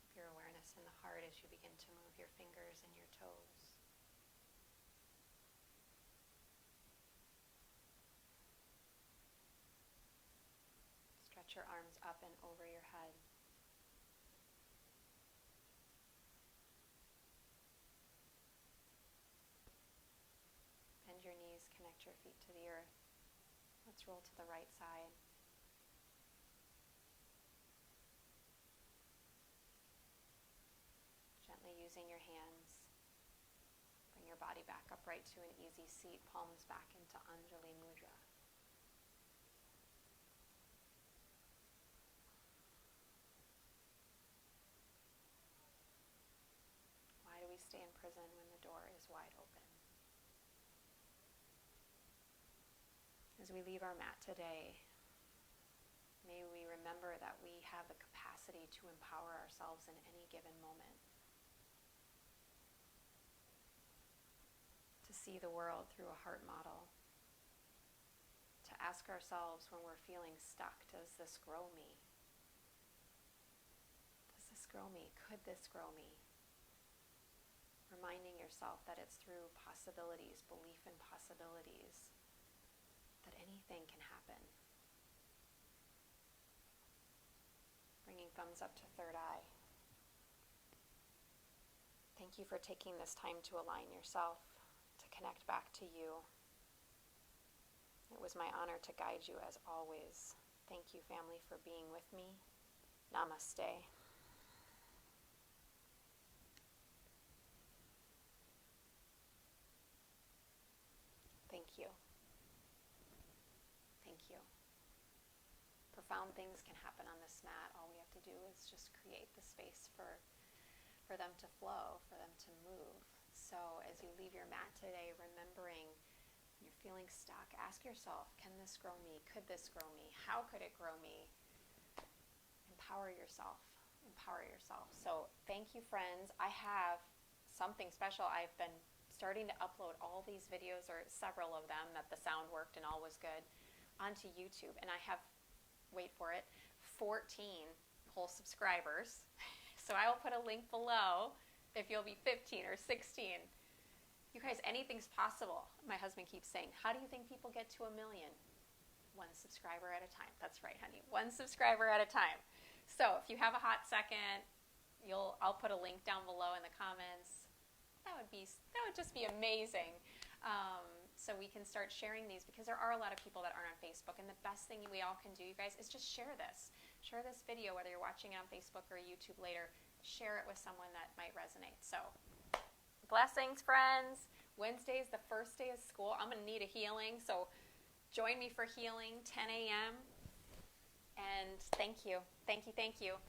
Keep your awareness in the heart as you begin to move your fingers and your toes. Stretch your arms up and over your head. Bend your knees, connect your feet to the earth. Let's roll to the right side. Gently using your hands, bring your body back upright to an easy seat, palms back into Anjali Mudra. Why do we stay in prison when the door is wide open? As we leave our mat today, may we remember that we have the capacity to empower ourselves in any given moment. To see the world through a heart model. To ask ourselves when we're feeling stuck, does this grow me? Does this grow me? Could this grow me? Reminding yourself that it's through possibilities, belief in possibilities, that anything can happen. Bringing thumbs up to third eye. Thank you for taking this time to align yourself, to connect back to you. It was my honor to guide you as always. Thank you, family, for being with me. Namaste. Thank you. Thank you. Profound things can happen on this mat. All we have to do is just create the space for them to flow, for them to move. So as you leave your mat today, remembering you're feeling stuck, ask yourself, can this grow me? Could this grow me? How could it grow me? Empower yourself. Empower yourself. So thank you, friends. I have something special. I've been starting to upload all these videos, or several of them, that the sound worked and all was good, onto YouTube. And I have, wait for it, 14 whole subscribers. So I will put a link below if you'll be 15 or 16. You guys, anything's possible. My husband keeps saying, how do you think people get to 1 million? One subscriber at a time. That's right, honey. One subscriber at a time. So if you have a hot second, I'll put a link down below in the comments. That would just be amazing. So we can start sharing these, because there are a lot of people that aren't on Facebook, and the best thing we all can do, you guys, is just share this. Share this video, whether you're watching it on Facebook or YouTube later. Share it with someone that might resonate. So, blessings, friends. Wednesday is the first day of school. I'm going to need a healing, so join me for healing, 10 a.m. And thank you. Thank you, thank you.